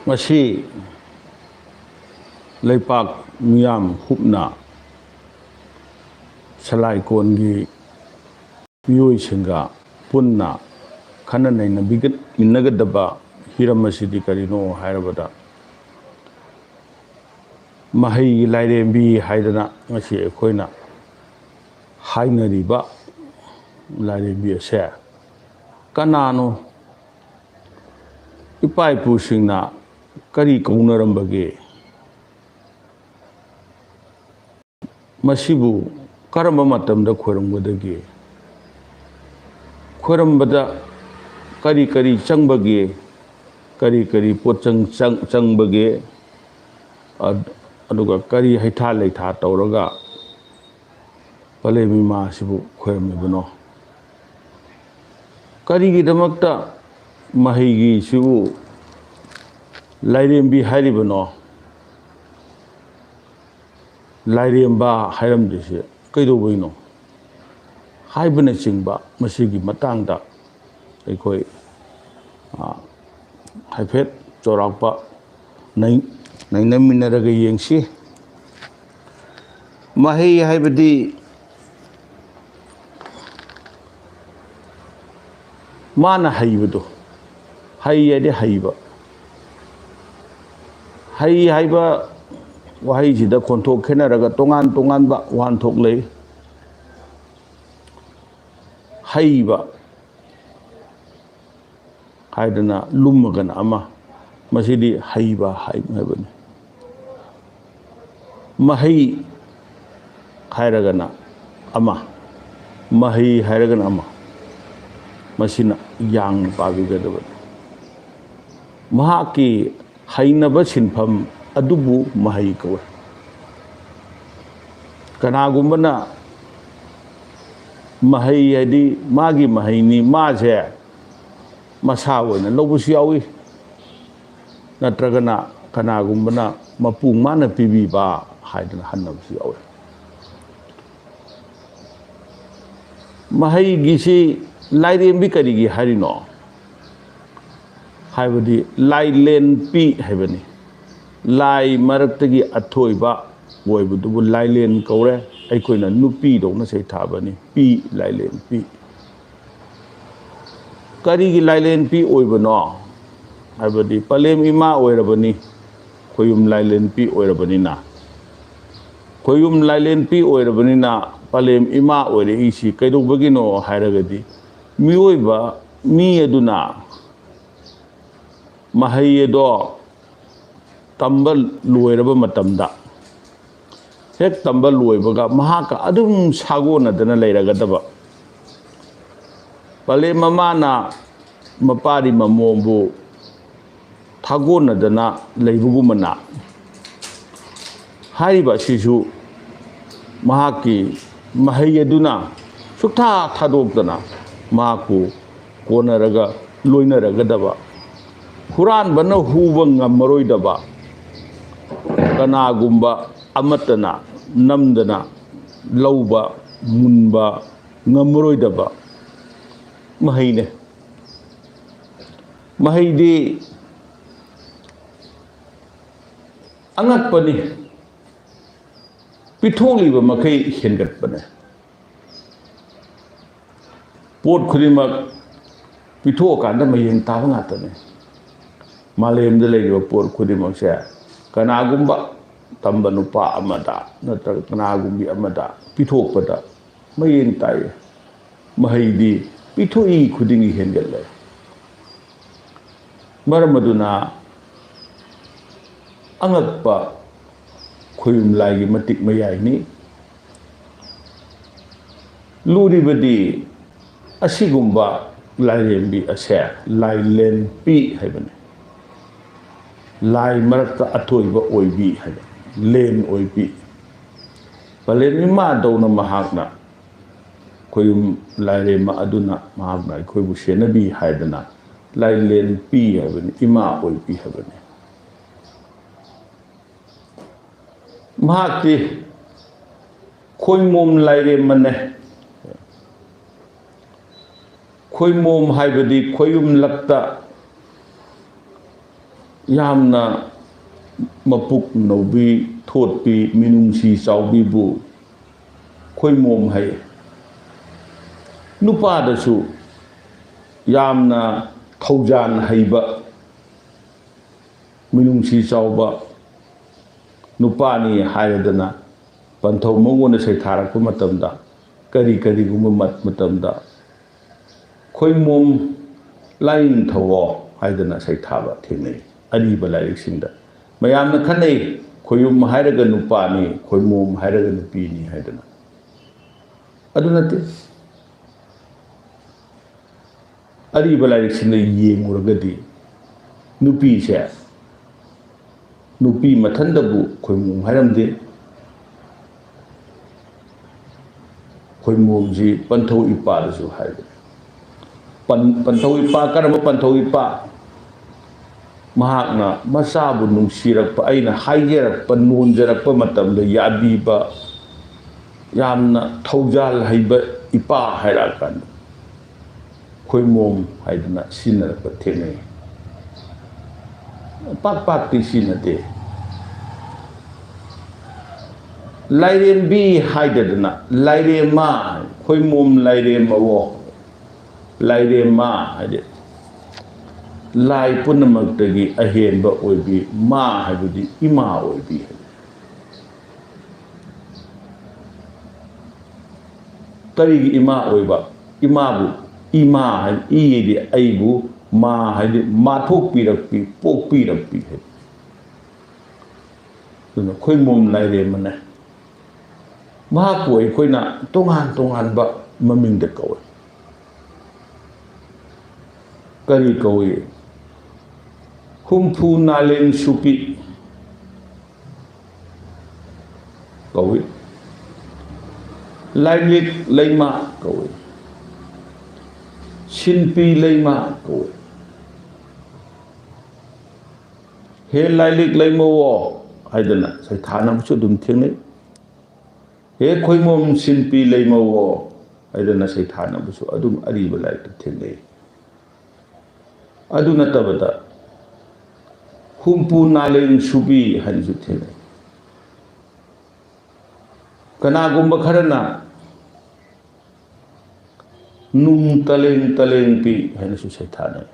ꯃꯁꯤ ꯂꯩꯄꯥꯛ ꯃꯤꯌꯥꯝ ꯍꯨꯞꯅ ꯁꯂꯥꯏꯀꯣꯟꯒꯤ ꯃꯤꯑꯣꯏꯁꯤꯡꯒ ꯄꯨꯟꯅ ꯈꯟꯅ ꯅꯩꯅꯕꯤꯅꯒꯗꯕ ꯍꯤꯔꯝ ꯑꯁꯤꯗꯤ ꯀꯔꯤꯅꯣ ꯍꯥꯏꯔꯕꯗ ꯃꯍꯩꯒꯤ ꯂꯥꯏꯔꯦꯝꯕꯤ ꯍꯥꯏꯗꯅ ꯉꯁꯤ ꯑꯩꯈꯣꯏꯅ ꯍꯥꯏꯅꯔꯤꯕ ꯂꯥꯏꯔꯦꯝꯕꯤ ꯑꯁꯦ ꯀꯅꯥꯅꯣ? ꯏꯄꯥ ꯏꯄꯨꯁꯤꯡꯅ ꯀꯔꯤ ꯀꯧꯅꯔꯝꯕꯒꯦ? ꯃꯁꯤꯕꯨ ꯀꯔꯝꯕ ꯃꯇꯝꯗ ꯈꯣꯏꯔꯝꯒꯗꯒꯦ? ꯈꯣꯏꯔꯝꯕꯗ ꯀꯔꯤ ꯀꯔꯤ ꯆꯪꯕꯒꯦ? ꯀꯔꯤ ꯀꯔꯤ ꯄꯣꯠꯆꯪ ꯆꯪꯕꯒꯦ? ꯑꯗꯨꯒ ꯀꯔꯤ ꯍꯩꯊꯥ ꯂꯩꯊꯥ ꯇꯧꯔꯒ ꯄꯂꯦꯝ ꯏꯃꯥ ꯑꯁꯤꯕꯨ ꯈꯣꯏꯔꯝꯃꯤꯕꯅꯣ? ꯀꯔꯤꯒꯤꯗꯃꯛꯇ ꯃꯍꯩꯒꯤꯁꯤꯕꯨ ꯂꯥꯏꯔꯦꯝꯕꯤ ꯍꯥꯏꯔꯤꯕꯅꯣ? ꯂꯥꯏꯔꯦꯝꯕ ꯍꯥꯏꯔꯝꯗ꯭ꯔꯤꯁꯦ ꯀꯩꯗꯧꯕꯩꯅꯣ? ꯍꯥꯏꯕꯅꯆꯤꯡꯕ ꯃꯁꯤꯒꯤ ꯃꯇꯥꯡꯗ ꯑꯩꯈꯣꯏ ꯍꯥꯏꯐꯦꯠ ꯆꯥꯎꯔꯥꯛꯄ ꯅꯩꯅꯃꯤꯟꯅꯔꯒ ꯌꯦꯡꯁꯤ꯫ ꯃꯍꯩ ꯍꯥꯏꯕꯗꯤ ꯃꯥꯅ ꯍꯩꯕꯗꯣ, ꯍꯩ ꯍꯥꯏꯗꯤ ꯍꯩꯕ. ꯍꯩ ꯍꯥꯏꯕ ꯋꯥꯍꯩꯁꯤꯗ ꯈꯣꯟꯊꯣꯛ ꯈꯦꯠꯅꯔꯒ ꯇꯣꯉꯥꯟ ꯇꯣꯉꯥꯟꯕ ꯋꯥꯍꯟꯊꯣꯛ ꯂꯩ. ꯍꯩꯕ ꯍꯥꯏꯗꯅ ꯂꯨꯝꯃꯒꯅ ꯑꯃ, ꯃꯁꯤꯗꯤ ꯍꯩꯕ ꯍꯥꯏꯕꯅꯤ. ꯃꯍꯩ ꯍꯥꯏꯔꯒꯅ ꯑꯃ, ꯃꯍꯩ ꯍꯥꯏꯔꯒꯅ ꯑꯃ. ꯃꯁꯤꯅ ꯌꯥꯡꯅ ꯄꯥꯕꯤꯒꯗꯕꯅꯤ. ꯃꯍꯥꯛꯀꯤ ꯍꯩꯅꯕ ꯁꯤꯟꯐꯝ ꯑꯗꯨꯕꯨ ꯃꯍꯩ ꯀꯧꯏ. ꯀꯅꯥꯒꯨꯝꯕꯅ ꯃꯍꯩ ꯍꯥꯏꯗꯤ ꯃꯥꯒꯤ ꯃꯍꯩꯅꯤ, ꯃꯥꯁꯦ ꯃꯁꯥ ꯑꯣꯏꯅ ꯂꯧꯕꯁꯨ ꯌꯥꯎꯏ. ꯅꯠꯇ꯭ꯔꯒꯅ ꯀꯅꯥꯒꯨꯝꯕꯅ ꯃꯄꯨ ꯃꯥꯅ ꯄꯤꯕꯤꯕ ꯍꯥꯏꯗꯅ ꯍꯟꯅꯕꯁꯨ ꯌꯥꯎꯏ. ꯃꯍꯩꯒꯤꯁꯤ ꯂꯥꯏꯔꯦꯝꯕꯤ ꯀꯔꯤꯒꯤ ꯍꯥꯏꯔꯤꯅꯣ? ꯍꯥꯏꯕꯗꯤ ꯂꯥꯏꯂꯦꯟ ꯄꯤ ꯍꯥꯏꯕꯅꯤ. ꯂꯥꯏ ꯃꯔꯛꯇꯒꯤ ꯑꯊꯣꯏꯕ ꯑꯣꯏꯕꯗꯨꯕꯨ ꯂꯥꯏꯂꯦꯟ ꯀꯧꯔꯦ. ꯑꯩꯈꯣꯏꯅ ꯅꯨꯄꯤꯗꯧꯅ ꯁꯩꯊꯥꯕꯅꯤ, ꯄꯤ ꯂꯥꯏꯂꯦꯟ ꯄꯤ. ꯀꯔꯤꯒꯤ ꯂꯥꯏꯂꯦꯟ ꯄꯤ ꯑꯣꯏꯕꯅꯣ? ꯍꯥꯏꯕꯗꯤ ꯄꯂꯦꯝ ꯏꯃꯥ ꯑꯣꯏꯔꯕꯅꯤ, ꯈꯣꯏꯌꯨꯝ ꯂꯥꯏꯂꯦꯟ ꯄꯤ ꯑꯣꯏꯔꯕꯅꯤꯅ. ꯈꯣꯏꯌꯨꯝ ꯂꯥꯏꯂꯦꯟ ꯄꯤ ꯑꯣꯏꯔꯕꯅꯤꯅ ꯄꯂꯦꯝ ꯏꯃꯥ ꯑꯣꯏꯔꯛꯏꯁꯤ ꯀꯩꯗꯧꯕꯒꯤꯅꯣ ꯍꯥꯏꯔꯒꯗꯤ ꯃꯤꯑꯣꯏꯕ, ꯃꯤ ꯑꯗꯨꯅ ꯃꯍꯩ ꯑꯗꯣ ꯇꯝꯕ ꯂꯣꯏꯔꯕ ꯃꯇꯝꯗ, ꯍꯦꯛ ꯇꯝꯕ ꯂꯣꯏꯕꯒ ꯃꯍꯥꯛꯀ ꯑꯗꯨꯝ ꯁꯥꯒꯣꯟꯅꯗꯅ ꯂꯩꯔꯒꯗꯕ. ꯄꯂꯦꯝ ꯃꯃꯥꯅ ꯃꯄꯥꯔꯤ ꯃꯃꯣꯝꯕꯨ ꯊꯥꯒꯣꯟꯅꯗꯅ ꯂꯩꯕꯒꯨꯝꯕꯅ ꯍꯥꯏꯔꯤꯕ ꯑꯁꯤꯁꯨ ꯃꯍꯥꯛꯀꯤ ꯃꯍꯩ ꯑꯗꯨꯅ ꯁꯨꯛꯊꯥ ꯊꯥꯗꯣꯛꯇꯅ ꯃꯍꯥꯛꯄꯨ ꯀꯣꯟꯅꯔꯒ ꯂꯣꯏꯅꯔꯒꯗꯕ. ꯍꯨꯔꯥꯟꯕꯅ ꯍꯨꯕ ꯉꯝꯃꯔꯣꯏꯗꯕ ꯀꯅꯥꯒꯨꯝꯕ ꯑꯃꯠꯇꯅ ꯅꯝꯗꯅ ꯂꯧꯕ, ꯃꯨꯟꯕ ꯉꯝꯃꯔꯣꯏꯗꯕ ꯃꯍꯩꯅꯦ. ꯃꯍꯩꯗꯤ ꯑꯉꯛꯄꯅꯤ. ꯄꯤꯊꯣꯛꯂꯤꯕ ꯃꯈꯩ ꯍꯦꯟꯒꯠꯄꯅꯦ. ꯄꯣꯠ ꯈꯨꯗꯤꯡꯃꯛ ꯄꯤꯊꯣꯛꯑꯀꯥꯟꯗ ꯃꯌꯦꯡ ꯇꯥꯕ ꯉꯥꯛꯇꯅꯦ. ꯃꯥꯂꯦꯝꯗ ꯂꯩꯔꯤꯕ ꯄꯣꯠ ꯈꯨꯗꯤꯡꯃꯛꯁꯦ ꯀꯅꯥꯒꯨꯝꯕ ꯇꯝꯕ ꯅꯨꯄꯥ ꯑꯃꯗ ꯅꯠꯇ꯭ꯔꯒ ꯀꯅꯥꯒꯨꯝꯕꯤ ꯑꯃꯗ ꯄꯤꯊꯣꯛꯄꯗ ꯃꯌꯦꯡ ꯇꯥꯏ. ꯃꯍꯩꯗꯤ ꯄꯤꯊꯣꯛꯏ ꯈꯨꯗꯤꯡꯒꯤ ꯍꯦꯟꯒꯠꯂꯦ. ꯃꯔꯝ ꯑꯗꯨꯅ ꯑꯉꯛꯄ ꯈꯣꯏꯌꯨꯝ ꯂꯥꯏꯒꯤ ꯃꯇꯤꯛ ꯃꯌꯥꯏꯅꯤ. ꯂꯨꯔꯤꯕꯗꯤ ꯑꯁꯤꯒꯨꯝꯕ ꯂꯥꯏꯔꯦꯝꯕꯤ ꯑꯁꯦ ꯂꯥꯏꯂꯦꯟ ꯄꯤ ꯍꯥꯏꯕꯅꯤ. ꯂꯥꯏ ꯃꯔꯛꯇ ꯑꯊꯣꯏꯕ ꯑꯣꯏꯕꯤ ꯍꯥꯏꯕ, ꯂꯦꯟ ꯑꯣꯏꯕꯤ. ꯄꯂꯦꯝ ꯏꯃꯥꯗꯧꯅ ꯃꯍꯥꯛꯅ, ꯈꯣꯏꯌꯨꯝ ꯂꯥꯏꯔꯦꯝꯕ ꯑꯗꯨꯅ ꯃꯍꯥꯛꯅ ꯑꯩꯈꯣꯏꯕꯨ ꯁꯦꯟꯅꯕꯤ ꯍꯥꯏꯗꯅ ꯂꯥꯏꯂꯦꯟ ꯄꯤ ꯍꯥꯏꯕꯅꯤ, ꯏꯃꯥ ꯑꯣꯏꯕꯤ ꯍꯥꯏꯕꯅꯤ. ꯃꯍꯥꯛꯇꯤ ꯈꯣꯏꯃꯣꯝ ꯂꯥꯏꯔꯦꯝꯕꯅꯦ. ꯈꯣꯏꯃꯣꯝ ꯍꯥꯏꯕꯗꯤ ꯈꯣꯏꯌꯨꯝꯂꯛꯇ ꯌꯥꯝꯅ ꯃꯄꯨꯛ ꯅꯧꯕꯤ ꯊꯣꯠꯄꯤ ꯃꯤꯅꯨꯡꯁꯤ ꯆꯥꯎꯕꯤꯕꯨ ꯈꯣꯏꯃꯣꯝ ꯍꯥꯏ ꯅꯨꯄꯥꯗꯁꯨ ꯌꯥꯝꯅ ꯊꯧꯖꯥꯟ ꯍꯩꯕ ꯃꯤꯅꯨꯡꯁꯤ ꯆꯥꯎꯕ ꯅꯨꯄꯥꯅꯤ ꯍꯥꯏꯔꯗꯅ ꯄꯟꯊꯧ ꯃꯉꯣꯟꯗ ꯁꯩꯊꯥꯔꯛꯄ ꯃꯇꯝꯗ ꯀꯔꯤꯒꯨꯝꯕ ꯃꯇꯝꯗ ꯈꯣꯏꯃꯣꯝ ꯂꯥꯏꯅꯤꯡꯊꯧꯑꯣ ꯍꯥꯏꯗꯅ ꯁꯩꯊꯥꯕ ꯊꯦꯡꯅꯩ ꯑꯔꯤꯕ ꯂꯥꯏꯔꯤꯛꯁꯤꯡꯗ ꯃꯌꯥꯝꯅ ꯈꯟꯅꯩ ꯈꯣꯏꯌꯨꯝ ꯍꯥꯏꯔꯒ ꯅꯨꯄꯥꯅꯤ ꯈꯣꯏꯃꯣꯝ ꯍꯥꯏꯔꯒ ꯅꯨꯄꯤꯅꯤ ꯍꯥꯏꯗꯅ ꯑꯗꯨ ꯅꯠꯇꯦ ꯑꯔꯤꯕ ꯂꯥꯏꯔꯤꯛꯁꯤꯡꯗ ꯌꯦꯡꯉꯨꯔꯒꯗꯤ ꯅꯨꯄꯤꯁꯦ ꯅꯨꯄꯤ ꯃꯊꯟꯇꯕꯨ ꯈꯣꯏꯃꯣꯝ ꯍꯥꯏꯔꯝꯗꯦ ꯈꯣꯏꯃꯣꯝꯁꯤ ꯄꯟꯊꯧ ꯏꯄꯥꯗꯁꯨ ꯍꯥꯏꯕꯅꯤ ꯄꯟꯊꯧ ꯏꯄꯥ ꯀꯔꯝꯕ ꯄꯟꯊꯧ ꯏꯄꯥ ꯃꯍꯥꯛꯅ ꯃꯆꯥꯕꯨ ꯅꯨꯡꯁꯤꯔꯛꯄ ꯑꯩꯅ ꯍꯥꯏꯖꯔꯛꯄ ꯅꯣꯟꯖꯔꯛꯄ ꯃꯇꯝꯗ ꯌꯥꯕꯤꯕ ꯌꯥꯝꯅ ꯊꯧꯖꯥꯜ ꯍꯩꯕ ꯏꯄꯥ ꯍꯥꯏꯔꯛꯑꯀꯥꯟꯗ ꯈꯣꯏꯃꯣꯝ ꯍꯥꯏꯗꯅ ꯁꯤꯖꯤꯟꯅꯔꯛꯄ ꯊꯦꯡꯅꯩ ꯄꯥꯛꯇꯤ ꯁꯤꯖꯤꯟꯅꯗꯦ ꯂꯥꯏꯔꯦꯝꯕꯤ ꯍꯥꯏꯗꯗꯅ ꯂꯥꯏꯔꯦꯝꯃ ꯈꯣꯏꯃꯣꯝ ꯂꯥꯏꯔꯦꯝꯃꯋꯣ ꯂꯥꯏꯔꯦꯝꯃ ꯍꯥꯏꯗꯤ ꯂꯥꯏ ꯄꯨꯝꯅꯃꯛꯇꯒꯤ ꯑꯍꯦꯟꯕ ꯑꯣꯏꯕꯤ ꯃꯥ ꯍꯥꯏꯕꯗꯤ ꯏꯃꯥ ꯑꯣꯏꯕꯤ ꯀꯔꯤꯒꯤ ꯏꯃꯥ ꯑꯣꯏꯕ ꯏꯃꯥꯕꯨ ꯏꯃꯥ ꯍꯥꯏꯗꯤ ꯏꯗꯤ ꯑꯩꯕꯨ ꯃꯥ ꯍꯥꯏꯗꯤ ꯃꯥꯊꯣꯛꯄꯤꯔꯛꯄꯤ ꯄꯣꯛꯄꯤꯔꯛꯄꯤ ꯍꯥꯏꯗꯤ ꯑꯗꯨꯅ ꯈꯣꯏꯃꯣꯝ ꯂꯥꯏꯔꯦꯝꯃꯅꯦ ꯃꯍꯥꯛꯄꯨ ꯑꯩꯈꯣꯏꯅ ꯇꯣꯉꯥꯟ ꯇꯣꯉꯥꯟꯕ ꯃꯃꯤꯡꯗ ꯀꯧꯏ ꯀꯔꯤ ꯀꯧꯏ ꯍꯨꯝꯐꯨ ꯅꯥꯂꯦꯟ ꯁꯨꯄꯤ ꯀꯧꯏ ꯂꯥꯏꯂꯤꯛ ꯂꯩꯃ ꯀꯧꯏ ꯁꯤꯟꯄꯤ ꯂꯩꯃ ꯀꯧꯏ ꯍꯦ ꯂꯥꯏꯂꯤꯛ ꯂꯩꯃꯋꯣ ꯍꯥꯏꯗꯅ ꯁꯩꯊꯥꯅꯕꯁꯨ ꯑꯗꯨꯝ ꯊꯦꯡꯅꯩ ꯍꯦ ꯈꯣꯏꯃꯣꯝ ꯁꯤꯟꯄꯤ ꯂꯩꯃꯋꯣ ꯍꯥꯏꯗꯅ ꯁꯩꯊꯥꯅꯕꯁꯨ ꯑꯗꯨꯝ ꯑꯔꯤꯕ ꯂꯥꯏꯔꯤꯛꯇ ꯊꯦꯡꯅꯩ ꯑꯗꯨ ꯅꯠꯇꯕꯗ ꯍꯨꯝꯐꯨ ꯅꯥꯂꯦꯟ ꯁꯨꯕꯤ ꯍꯥꯏꯅꯁꯨ ꯊꯦꯡꯅꯩ ꯀꯅꯥꯒꯨꯝꯕ ꯈꯔꯅ ꯅꯨꯡ ꯇꯂꯦꯡ ꯄꯤ ꯍꯥꯏꯅꯁꯨ ꯁꯩꯊꯥꯅꯩ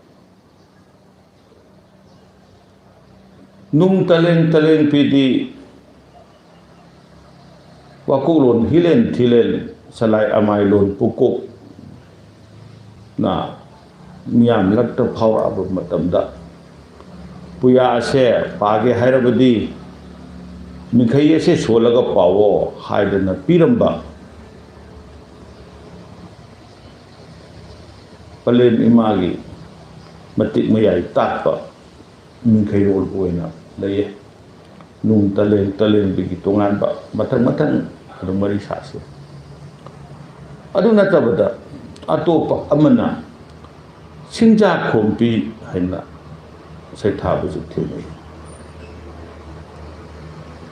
ꯅꯨꯡ ꯇꯂꯦꯡ ꯄꯤꯗꯤ ꯋꯥꯀꯣꯛꯂꯣꯟ ꯍꯤꯂꯦꯟ ꯊꯤꯂꯦꯟ ꯁꯂꯥꯏ ꯑꯃꯥꯏꯂꯣꯟ ꯄꯨꯀꯣꯛ ꯅ ꯃꯤꯌꯥꯝꯂꯛꯇ ꯐꯥꯎꯔꯛꯑꯕ ꯃꯇꯝꯗ ꯄꯨꯌꯥ ꯑꯁꯦ ꯄꯥꯒꯦ ꯍꯥꯏꯔꯕꯗꯤ ꯃꯤꯈꯩ ꯑꯁꯦ ꯁꯣꯜꯂꯒ ꯄꯥꯋꯣ ꯍꯥꯏꯗꯅ ꯄꯤꯔꯝꯕ ꯄꯂꯦꯝ ꯏꯃꯥꯒꯤ ꯃꯇꯤꯛ ꯃꯌꯥꯏ ꯇꯥꯛꯄ ꯃꯤꯡꯈꯩꯔꯣꯜ ꯑꯣꯏꯅ ꯂꯩꯌꯦ ꯅꯨꯡ ꯇꯂꯦꯡꯕꯤꯒꯤ ꯇꯣꯉꯥꯟꯕ ꯃꯊꯪ ꯑꯗꯨꯝ ꯃꯔꯤ ꯁꯥꯁꯤ ꯑꯗꯨ ꯅꯠꯇꯕꯗ ꯑꯇꯣꯞꯄ ꯑꯃꯅ ꯁꯤꯡꯖꯥꯈꯣꯝꯄꯤ ꯍꯥꯏꯅ ꯁꯩꯊꯥꯕꯁꯨ ꯊꯦꯡꯅꯩ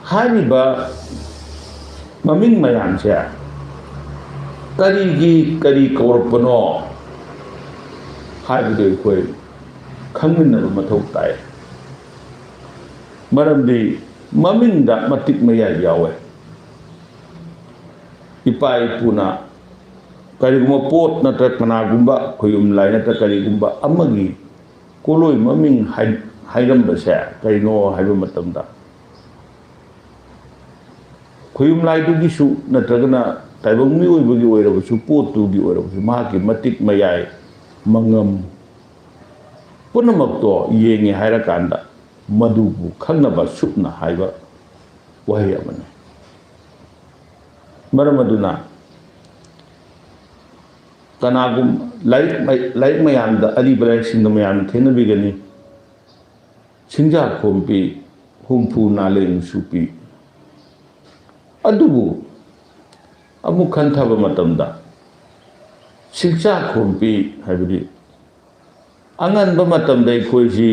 ꯍꯥꯏꯔꯤꯕ ꯃꯃꯤꯡ ꯃꯌꯥꯝꯁꯦ ꯀꯔꯤ ꯀꯧꯔꯛꯄꯅꯣ ꯍꯥꯏꯕꯗꯨ ꯑꯩꯈꯣꯏ ꯈꯪꯃꯤꯟꯅꯕ ꯃꯊꯧ ꯇꯥꯏ ꯃꯔꯝꯗꯤ ꯃꯃꯤꯡꯗ ꯃꯇꯤꯛ ꯃꯌꯥꯏ ꯌꯥꯎꯋꯦ ꯏꯄꯥ ꯏꯄꯨꯅ ꯀꯔꯤꯒꯨꯝꯕ ꯄꯣꯠ ꯅꯠꯇ꯭ꯔꯒ ꯀꯅꯥꯒꯨꯝꯕ ꯈꯣꯏꯌꯨꯝ ꯂꯥꯏ ꯅꯠꯇ꯭ꯔꯒ ꯀꯔꯤꯒꯨꯝꯕ ꯑꯃꯒꯤ ꯀꯣꯂꯣꯏ ꯃꯃꯤꯡ ꯍꯥꯏꯔꯝꯕꯁꯦ ꯀꯔꯤꯅꯣ ꯍꯥꯏꯕ ꯃꯇꯝꯗ ꯈꯣꯏꯌꯨꯝ ꯂꯥꯏꯗꯨꯒꯤꯁꯨ ꯅꯠꯇ꯭ꯔꯒꯅ ꯇꯥꯏꯕꯪ ꯃꯤꯑꯣꯏꯕꯒꯤ ꯑꯣꯏꯔꯕꯁꯨ ꯄꯣꯠꯇꯨꯒꯤ ꯑꯣꯏꯔꯕꯁꯨ ꯃꯍꯥꯛꯀꯤ ꯃꯇꯤꯛ ꯃꯌꯥꯏ ꯃꯉꯝ ꯄꯨꯝꯅꯃꯛꯇꯣ ꯌꯦꯡꯉꯦ ꯍꯥꯏꯔꯀꯥꯟꯗ ꯃꯗꯨꯕꯨ ꯈꯪꯅꯕ ꯁꯨꯞꯅ ꯍꯥꯏꯕ ꯋꯥꯍꯩ ꯑꯃꯅꯤ ꯃꯔꯝ ꯑꯗꯨꯅ ꯀꯅꯥꯒꯨꯝꯕ ꯂꯥꯏꯔꯤꯛ ꯃꯌꯥꯝꯗ ꯑꯔꯤꯕ ꯂꯥꯏꯔꯤꯛꯁꯤꯡꯗ ꯃꯌꯥꯝꯅ ꯊꯦꯡꯅꯕꯤꯒꯅꯤ ꯁꯤꯡꯖꯥꯈꯣꯝꯄꯤ ꯍꯨꯝꯐꯨ ꯅꯥꯂꯦꯟ ꯁꯨꯄꯤ ꯑꯗꯨꯕꯨ ꯑꯃꯨꯛ ꯈꯟꯊꯕ ꯃꯇꯝꯗ ꯁꯤꯡꯖꯥꯈꯣꯝꯄꯤ ꯍꯥꯏꯕꯗꯤ ꯑꯉꯟꯕ ꯃꯇꯝꯗ ꯑꯩꯈꯣꯏꯁꯤ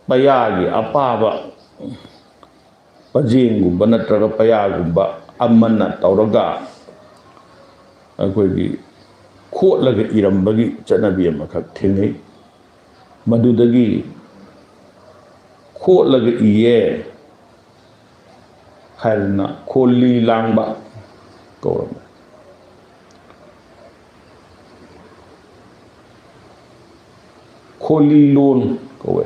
ꯄꯌꯥꯒꯤ ꯑꯄꯥꯕ ꯄꯖꯦꯡꯒꯨꯝꯕ ꯅꯠꯇ꯭ꯔꯒ ꯄꯌꯥꯒꯨꯝꯕ ꯑꯃꯅ ꯇꯧꯔꯒ ꯑꯩꯈꯣꯏꯒꯤ ꯈꯣꯠꯂꯒ ꯏꯔꯝꯕꯒꯤ ꯆꯠꯅꯕꯤ ꯑꯃꯈꯛ ꯊꯦꯡꯅꯩ ꯃꯗꯨꯗꯒꯤ ꯈꯣꯠꯂꯒ ꯏꯌꯦ ꯍꯥꯏꯗꯅ ꯈꯣꯜꯂꯤ ꯂꯥꯡꯕ ꯀꯧꯔꯝꯃꯤ ꯈꯣꯜꯂꯤ ꯂꯣꯟ ꯀꯧꯋꯦ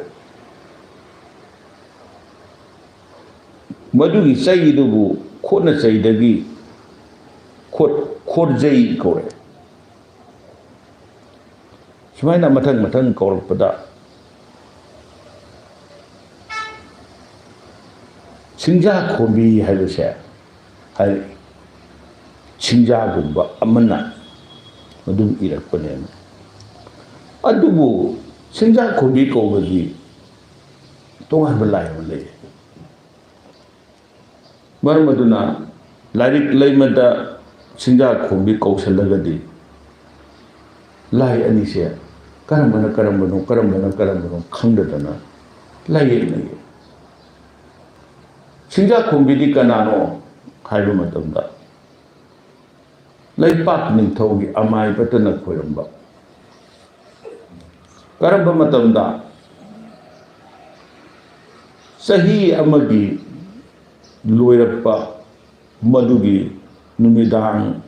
ꯃꯗꯨꯒꯤ ꯆꯩꯗꯨꯕꯨ ꯈꯣꯠꯅ ꯆꯩꯗꯒꯤ ꯈꯣꯔꯖꯩ ꯀꯧꯔꯦ ꯁꯨꯃꯥꯏꯅ ꯃꯊꯪ ꯃꯊꯪ ꯀꯧꯔꯛꯄꯗ ꯁꯤꯡꯖꯥ ꯈꯣꯝꯕꯤ ꯍꯥꯏꯕꯁꯦ ꯍꯥꯏꯔꯛꯏ ꯁꯤꯡꯖꯥꯒꯨꯝꯕ ꯑꯃꯅ ꯑꯗꯨꯝ ꯏꯔꯛꯄꯅꯦꯅ ꯑꯗꯨꯕꯨ ꯁꯤꯡꯖꯥ ꯈꯣꯝꯕꯤ ꯀꯧꯕꯗꯤ ꯇꯣꯉꯥꯟꯕ ꯂꯥꯏ ꯑꯃ ꯂꯩ ꯃꯔꯝ ꯑꯗꯨꯅ ꯂꯥꯏꯔꯤꯛ ꯂꯩꯃꯗ ꯁꯤꯡꯖꯥ ꯈꯣꯝꯕꯤ ꯀꯧꯁꯜꯂꯒꯗꯤ ꯂꯥꯏ ꯑꯅꯤꯁꯦ ꯀꯔꯝꯕꯅ ꯀꯔꯝꯕꯅꯣ ꯈꯪꯗꯗꯅ ꯂꯥꯏꯌꯦꯛꯅꯩ ꯁꯤꯡꯖꯥ ꯈꯣꯝꯕꯤꯗꯤ ꯀꯅꯥꯅꯣ ꯍꯥꯏꯕ ꯃꯇꯝꯗ ꯂꯩꯄꯥꯛ ꯅꯤꯡꯊꯧꯒꯤ ꯑꯃꯥꯏꯕꯇꯅ ꯈꯣꯏꯔꯝꯕ ꯀꯔꯝꯕ ꯃꯇꯝꯗ ꯆꯍꯤ ꯑꯃꯒꯤ ꯂꯣꯏꯔꯛꯄ ꯃꯗꯨꯒꯤ ꯅꯨꯃꯤꯗꯥꯡ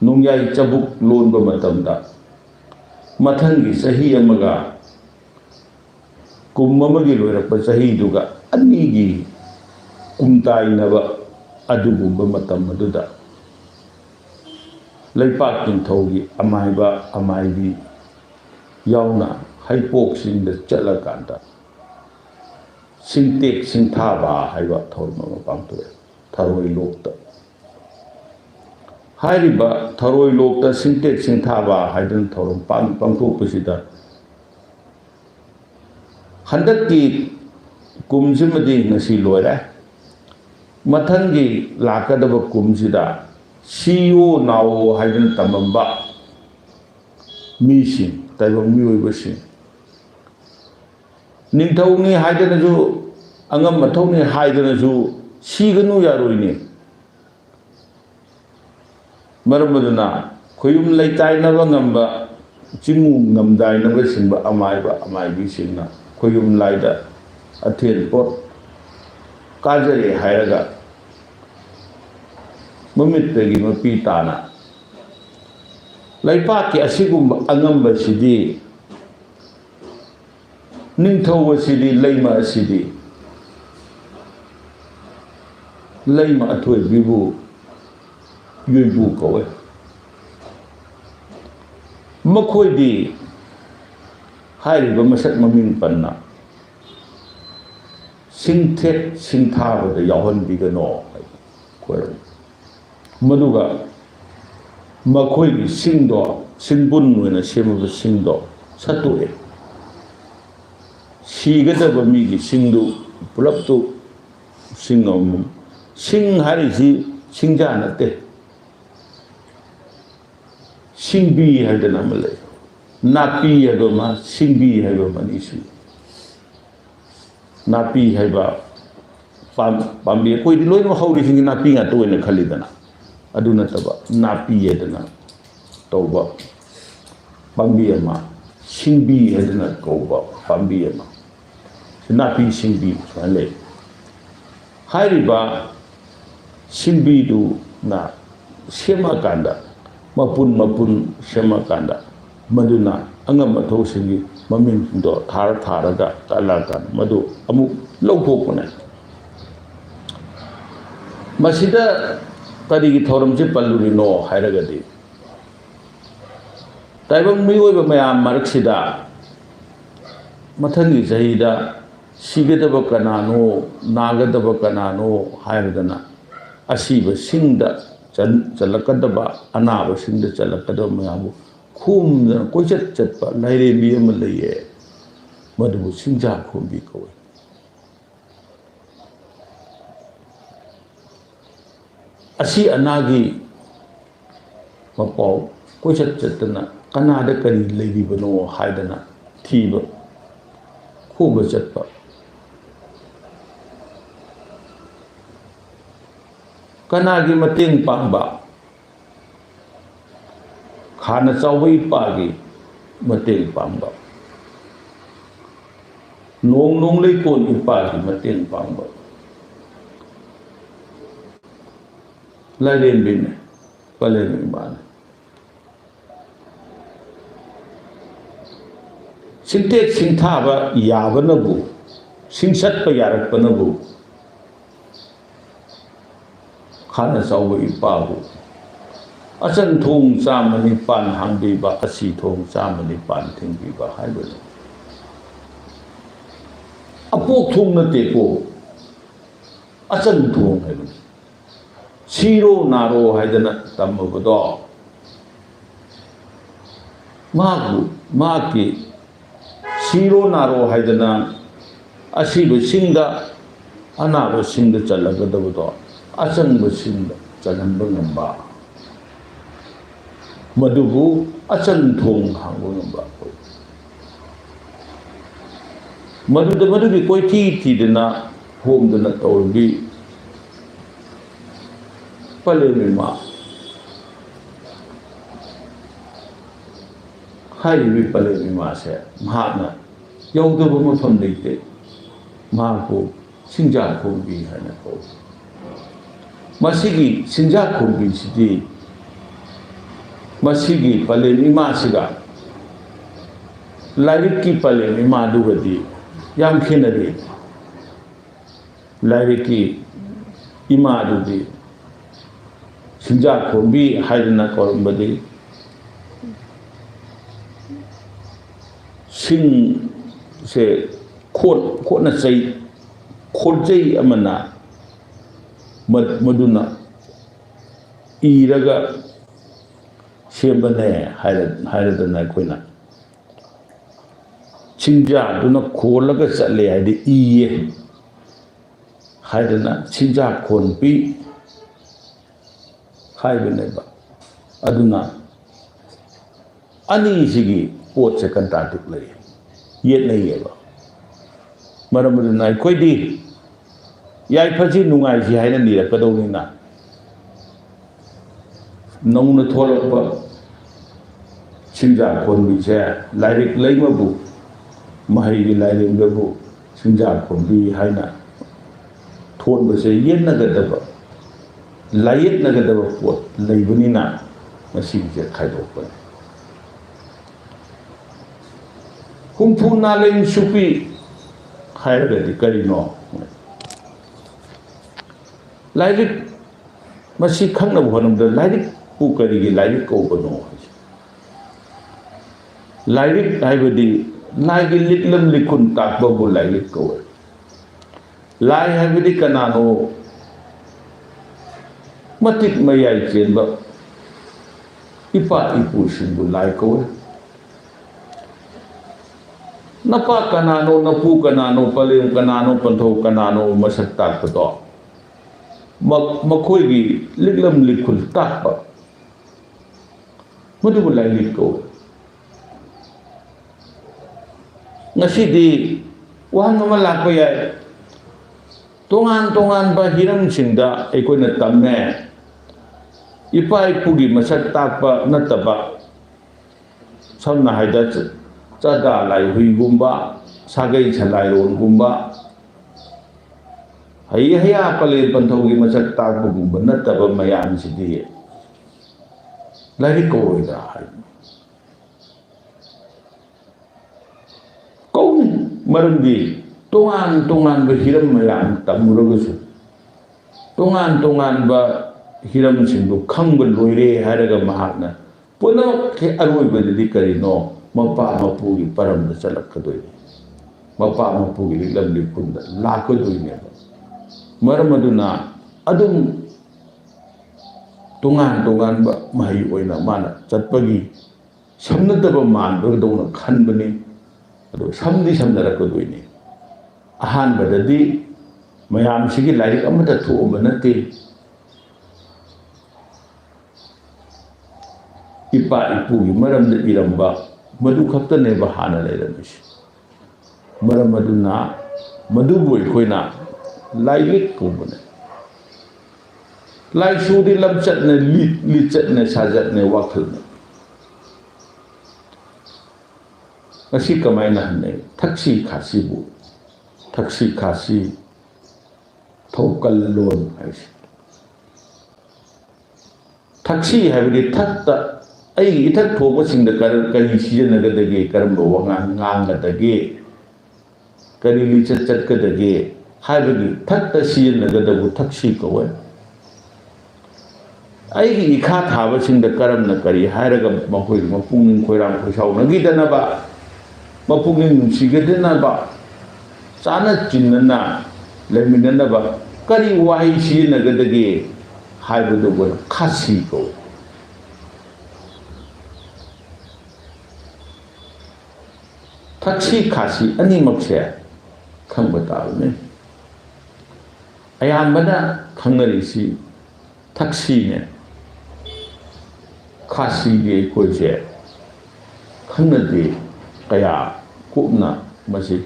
ꯅꯣꯡꯌꯥꯏ ꯆꯕꯨꯛ ꯂꯣꯟꯕ ꯃꯇꯝꯗ ꯃꯊꯪꯒꯤ ꯆꯍꯤ ꯑꯃꯒ ꯀꯨꯝ ꯑꯃꯒꯤ ꯂꯣꯏꯔꯛꯄ ꯆꯍꯤꯗꯨꯒ ꯑꯅꯤꯒꯤ ꯀꯨꯝꯇꯥꯏꯅꯕ ꯑꯗꯨꯒꯨꯝꯕ ꯃꯇꯝ ꯑꯗꯨꯗ ꯂꯩꯄꯥꯛ ꯅꯤꯡꯊꯧꯒꯤ ꯑꯃꯥꯏꯕ ꯑꯃꯥꯏꯕꯤ ꯌꯥꯎꯅ ꯍꯩꯄꯣꯛꯁꯤꯡꯗ ꯆꯠꯂꯀꯥꯟꯗ ꯁꯤꯡꯇꯦꯛ ꯁꯤꯡꯊꯥꯕ ꯍꯥꯏꯕ ꯊꯧꯔꯝ ꯑꯃ ꯄꯥꯡꯊꯣꯛꯑꯦ ꯊꯔꯣꯏ ꯂꯣꯛꯇ ꯍꯥꯏꯔꯤꯕ ꯊꯔꯣꯏ ꯂꯣꯛꯇ ꯁꯤꯡꯇꯦꯛ ꯁꯤꯡꯊꯥꯕ ꯍꯥꯏꯗꯅ ꯊꯧꯔꯝ ꯄꯥꯡꯊꯣꯛꯄꯁꯤꯗ ꯍꯟꯗꯛꯀꯤ ꯀꯨꯝꯁꯤꯃꯗꯤ ꯉꯁꯤ ꯂꯣꯏꯔꯦ ꯃꯊꯪꯒꯤ ꯂꯥꯛꯀꯗꯕ ꯀꯨꯝꯁꯤꯗ ꯁꯤꯌꯣ ꯅꯥꯋꯣ ꯍꯥꯏꯗꯅ ꯇꯝꯃꯝꯕ ꯃꯤꯁꯤꯡ ꯇꯥꯏꯕꯪ ꯃꯤꯑꯣꯏꯕꯁꯤꯡ ꯅꯤꯡꯊꯧꯅꯤ ꯍꯥꯏꯗꯅꯁꯨ ꯑꯉꯝ ꯑꯊꯧꯅꯤ ꯍꯥꯏꯗꯅꯁꯨ ꯁꯤꯒꯅꯨ ꯌꯥꯔꯣꯏꯅꯦ ꯃꯔꯝ ꯑꯗꯨꯅ ꯈꯣꯏꯌꯨꯝ ꯂꯩꯇꯥꯏꯅꯕ ꯉꯝꯕ ꯆꯤꯡꯃꯨ ꯉꯝꯗꯥꯏꯅꯕ ꯁꯤꯡꯕ ꯑꯃꯥꯏꯕ ꯑꯃꯥꯏꯕꯤꯁꯤꯡꯅ ꯈꯣꯏꯌꯨꯝ ꯂꯥꯏꯗ ꯑꯊꯦꯟ ꯄꯣꯠ ꯀꯥꯖꯔꯦ ꯍꯥꯏꯔꯒ ꯃꯃꯤꯠꯇꯒꯤ ꯃꯄꯤ ꯇꯥꯅ ꯂꯩꯄꯥꯛꯀꯤ ꯑꯁꯤꯒꯨꯝꯕ ꯑꯉꯝꯕꯁꯤꯗꯤ ꯅꯤꯡꯊꯧ ꯑꯁꯤꯗꯤ ꯂꯩꯃ ꯑꯁꯤꯗꯤ ꯂꯩꯃ ꯑꯊꯣꯏꯕꯤꯕꯨ ꯌꯣꯏꯕꯨ ꯀꯧꯋꯦ ꯃꯈꯣꯏꯗꯤ ꯍꯥꯏꯔꯤꯕ ꯃꯁꯛ ꯃꯃꯤꯡ ꯄꯟꯅ ꯁꯤꯡꯊꯦꯛ ꯁꯤꯡꯊꯥꯕꯗ ꯌꯥꯎꯍꯟꯕꯤꯒꯅꯣ ꯈꯣꯏꯔꯝ ꯃꯗꯨꯒ ꯃꯈꯣꯏꯒꯤ ꯁꯤꯡꯗꯣ ꯁꯤꯡꯕꯨꯟ ꯑꯣꯏꯅ ꯁꯦꯝꯃꯕ ꯁꯤꯡꯗꯣ ꯁꯠꯇꯣꯛꯑꯦ ꯁꯤꯒꯗꯕ ꯃꯤꯒꯤ ꯁꯤꯡꯗꯨ ꯄꯨꯂꯞꯇꯨ ꯁꯤꯡ ꯑꯃꯃꯝ ꯁꯤꯡ ꯍꯥꯏꯔꯤꯁꯤ ꯁꯤꯡꯖꯥ ꯅꯠꯇꯦ ꯁꯤꯡꯕꯤ ꯍꯥꯏꯗꯅ ꯑꯃ ꯂꯩ ꯅꯥꯄꯤ ꯍꯥꯏꯕ ꯑꯃ ꯁꯤꯡꯕꯤ ꯍꯥꯏꯕ ꯑꯃ ꯑꯅꯤꯁꯨ ꯅꯥꯄꯤ ꯍꯥꯏꯕ ꯄꯥꯝꯕꯤ ꯑꯩꯈꯣꯏꯗꯤ ꯂꯣꯏꯅꯃꯛ ꯍꯧꯔꯤꯁꯤꯡꯁꯤ ꯅꯥꯄꯤ ꯉꯥꯛꯇ ꯑꯣꯏꯅ ꯈꯜꯂꯤꯗꯅ ꯑꯗꯨ ꯅꯠꯇꯕ ꯅꯥꯄꯤ ꯍꯥꯏꯗꯅ ꯇꯧꯕ ꯄꯥꯝꯕꯤ ꯑꯃ ꯁꯤꯡꯕꯤ ꯍꯥꯏꯗꯅ ꯀꯧꯕ ꯄꯥꯝꯕꯤ ꯑꯃ ꯅꯥꯄꯤ ꯁꯤꯡꯕꯤ ꯁꯨꯃꯥꯏꯅ ꯂꯩ ꯍꯥꯏꯔꯤꯕ ꯁꯤꯡꯕꯤꯗꯨꯅ ꯁꯦꯝꯃꯀꯥꯟꯗ ꯃꯄꯨꯟ ꯁꯦꯝꯃꯀꯥꯟꯗ ꯃꯗꯨꯅ ꯑꯉꯝ ꯑꯊꯧꯁꯤꯡꯒꯤ ꯃꯃꯤꯡꯁꯤꯡꯗꯣ ꯊꯥꯔꯒ ꯇꯠꯂꯀꯥꯟꯗ ꯃꯗꯨ ꯑꯃꯨꯛ ꯂꯧꯊꯣꯛꯄꯅꯦ ꯃꯁꯤꯗ ꯀꯔꯤꯒꯤ ꯊꯧꯔꯝꯁꯤ ꯄꯜꯂꯨꯔꯤꯅꯣ ꯍꯥꯏꯔꯒꯗꯤ ꯇꯥꯏꯕꯪ ꯃꯤꯑꯣꯏꯕ ꯃꯌꯥꯝ ꯃꯔꯛꯁꯤꯗ ꯃꯊꯪꯒꯤ ꯆꯍꯤꯗ ꯁꯤꯒꯗꯕ ꯀꯅꯥꯅꯣ ꯅꯥꯒꯗꯕ ꯀꯅꯥꯅꯣ ꯍꯥꯏꯔꯗꯅ ꯑꯁꯤꯕꯁꯤꯡꯗ ꯆꯠꯂꯛꯀꯗꯕ ꯑꯅꯥꯕꯁꯤꯡꯗ ꯆꯠꯂꯛꯀꯗꯕ ꯃꯌꯥꯝꯕꯨ ꯈꯣꯝꯗꯅ ꯀꯣꯏꯆꯠ ꯆꯠꯄ ꯂꯥꯏꯔꯦꯝꯕꯤ ꯑꯃ ꯂꯩꯌꯦ ꯃꯗꯨꯕꯨ ꯁꯤꯡꯖꯥ ꯈꯣꯝꯕꯤ ꯀꯧꯏ ꯑꯁꯤ ꯑꯅꯥꯒꯤ ꯃꯄꯥꯎ ꯀꯣꯏꯆꯠ ꯆꯠꯇꯅ ꯀꯅꯥꯗ ꯀꯔꯤ ꯂꯩꯔꯤꯕꯅꯣ ꯍꯥꯏꯗꯅ ꯊꯤꯕ ꯈꯣꯕ ꯆꯠꯄ ꯀꯅꯥꯒꯤ ꯃꯇꯦꯡ ꯄꯥꯡꯕ ꯈꯥꯅ ꯆꯥꯎꯕ ꯏꯄꯥꯒꯤ mateng pangba nong lei kon ipa ki mateng pangba lai len bin palen iman singtek singthaba yabanabu singsatpa yarakpanabu khana sawa ipabu asan thong chamani pan hangbiba asi thong chamani pan thingbiba haibani apok thong na teko asan thong haibani siro naro haidana tamabado maki siro naro haidana asiba singda anaba singda chalagadabado asanba singda chalanba ngamba madubu asan thong hangba ngamba madugi koi thi dana homdana tawbi palemima hairibi palemima se mahana yaudaba mafam leite mahaku singja khombi haina ko masigi singja khombi sidi masigi palemima siga lairik ki palemima dugadi yam khenari lairik ki ima dugadi singja khombi haidana korambadi sing se khot na chai khot jai amana maduna iraga sembane haidana koina singja duna kholaga chatle haidi iye haidana singja khonpi haibneba aduna ani sigi pot se kanta tuk lei yet nei yeba maramuduna koidi yai phaji nungai ji haina ni rakadawina nongna tholakpa singja khonbi se lairik leimabu mahai gi lairim dabu singja khonbi haina thonba se yenna gadaba layet nagadaba pot leibunina masige khaidokpa humpu naleng supi khairagadi karino lairik masi khangna bhanamda lairik pu karigi lairik ko bano lairik haibadi laigi liklam likun takba bu lairik ko lai haibadi kanano matik mayai chenba ipa ipu shindu lai ko napa kanano napu kanano palem kanano pantho kanano masak takpato makhoi gi liklam likul takpa mudu lai likko ngasidi wahang malakpa ya tongan ba hiram singda ekoina tamme ipa ipugi masak takpa nataba samna haida chada lai hui gumba sagai chalai ron gumba haya pale panthogi masak takpa gumba nataba mayam sidi lai ko ida ko marandi tongan ba hiram mayam tamuragasu tongan ba hiram singdu khangba loire haraga mahakna puna ke aroi badidi karino mapa mapugi paramda chalakadoi mapa mapugi lamli punda lakadoi ne maramaduna adum tongan ba mai oina mana chatpagi samnadaba manba dona khanbani ado samdarakadoi ne ahan badadi mayam sigi lairik amata thuba nate ipa ipugi maramda iramba madu khaktane ba hana leiramish maramaduna madu boy khoina lairik kubane lai sudi lamchat ne lit chat ne sajat ne wakhal ne ngasi kamaina hanne thakshi khasi bu thakshi khasi thokal lon haisi thakshi habidi thakta ai ithak thoba singda kari sijannagadage karamba wangang ngangadage kari lichat chatgadage habidi thakta sijannagadabu thakshi kawe ai ikha thaba singda karamna kari hairaga makoi mapungning khoiram khoisau nagidanaba mapungning nungsigadanaba chana chinnana leminanaba kari wahi sijannagadage haibadu bon khasi ko thakshi khasi animakse khangba tabane ayambana khangarisi thakshi ne khasi ge koje khangnade kaya kupna masi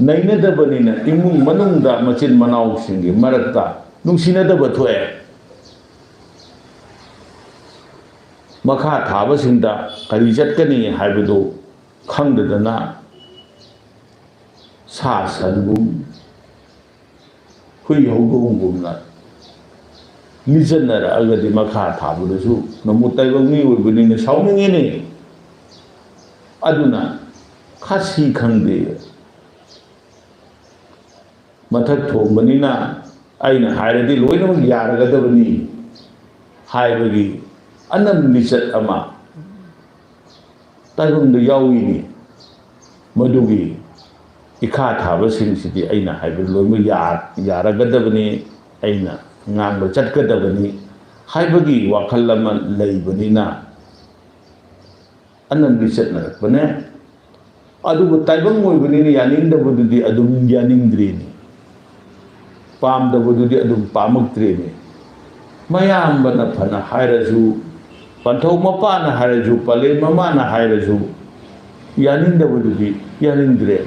nainadabanina imung manungda machin manau singi marakta nungsinadaba thoe makha thaba singda kari chatkani haibadu khangdadana sa sangum hui hogumgumna lijanara agadi makha thabudasu namutaibang mi oibunina sauningene aduna khasi khangde mathak thombanina aina hairadi loinamak yaragadabani haibagi anam lichat ama taibamda yawini madugi ikha thaba singsidhi aina haibu loinamak yaragadabani aina ngangba chatgadabani haibagi wakhal ama leibanina anam lichat narakbane adubu taibang oibanina yaningdabadudi adum yaningdrini pamdabadudi adum pamaktreni mayambana phana hairasu panthau mapana hairasu pale mamana hairasu yaningdabadudi yaningdre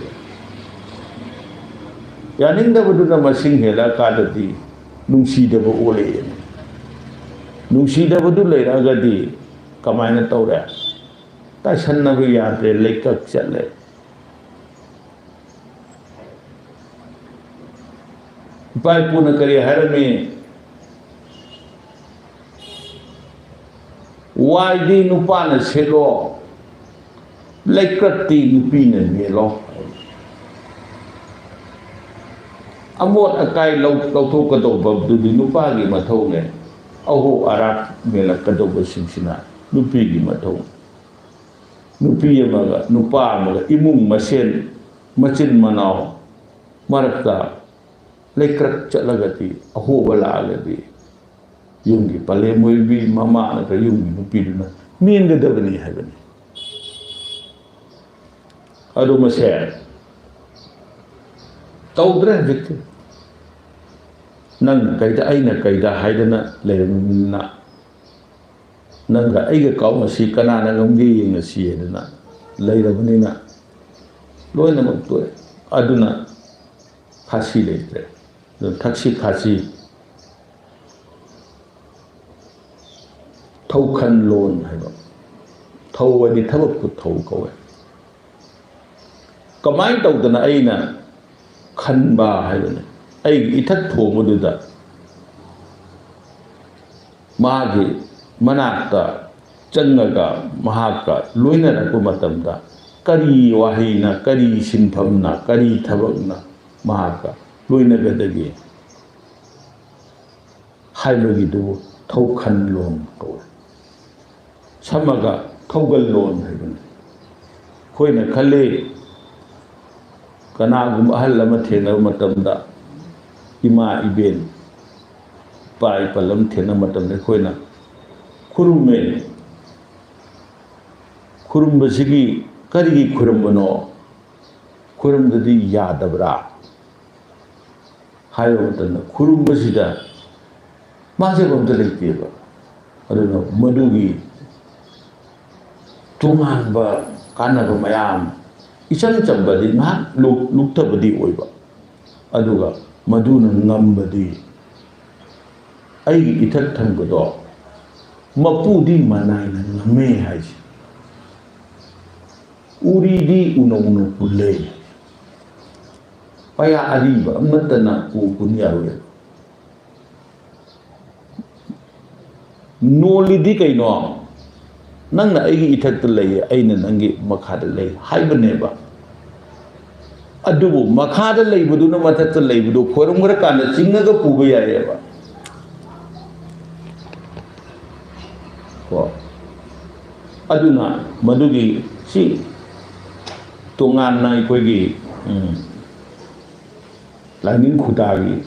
yaningdabaduna masing hela kadati nungsidaba ole nungsidabadu leiragadi kamaina tawre taisannaba yadre leikak chatle pai puna kari harame waidi nupana selo laikratti nupina melo amot akai lauthokadauba dudi nupagi mathau ne aho arak melakadauba singsina nupigi mathau nupi amaga nupa amaga imung masen machin manau marakta lekrak chatlagati ahoba lagadi yungi pale moibi mama naga yungi nupiduna mingadabani habani adu mase tawdre victim nang kaida aina kaida haidana leramna nanga aiga kauma si kanana ngamgi yinga si edana leirabanina loina makto aduna khasi letre thakshi khasi thaukan lon haiba thawadi thabak ku thau kawe kamai tawdana aina khanba haibane ai ithak thomududa magi manakta changaga mahaka loina rakku matamda kari wahina kari sinphamna kari thabakna mahaka loina gadagi haibagi du thaukan lon kawe samaga thaugal lon haibane khoina khalle kanagum ahal lama thena matamda ima iben pai palam thena matamda khoina khurumme khurumbasigi karigi khurumbano khurumbdadi yadabra hayo matana khurumbasida maje bamda leiteba aduna madugi tunganba kanaba mayam ichang chambadi na luktabadi oiba aduga maduna ngambadi ai ithak thangado mapudi manai na ngame haisi Uridi uno pulay. Paya ariba amatana kunyarwe. Nolidi kaino. Nang na aigi ithakta lay aina nangi makhada lay haibaneba. Adubu makhada lay budu na mathakta lay budu khorumgra kana chingaga puba yareba. Ko aduna madugi si tungan na ikogi laning khudagi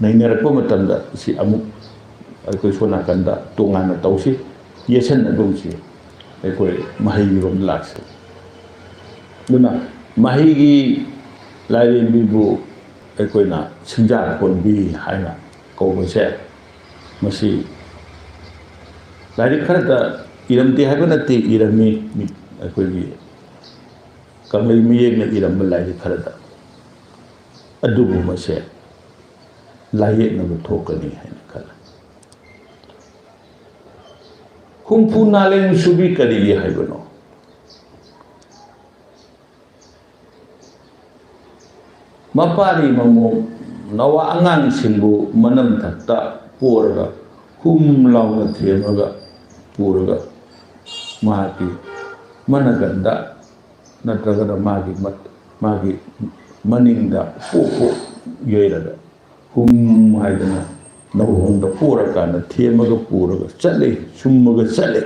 nainarappa matamda si amuk aikoi sona kanda tungan na tausi yesan adum si aikoi mahi rom lakse duna mahi gi lai bibu aikoi na sinja kon bi haina ko se masi lai kharda iramti habanati irami aikoi gi kamai miyek na iram lai kharda adubu mase lai na thokani haina kala humpu naleng subi kari haibano mapari mamu nawa angang singbu manam thakta porga launa themaga puraga magi managanda natragada magi maningda popo yoiraga haidana nawonda puraga na themaga puraga chale summaga chale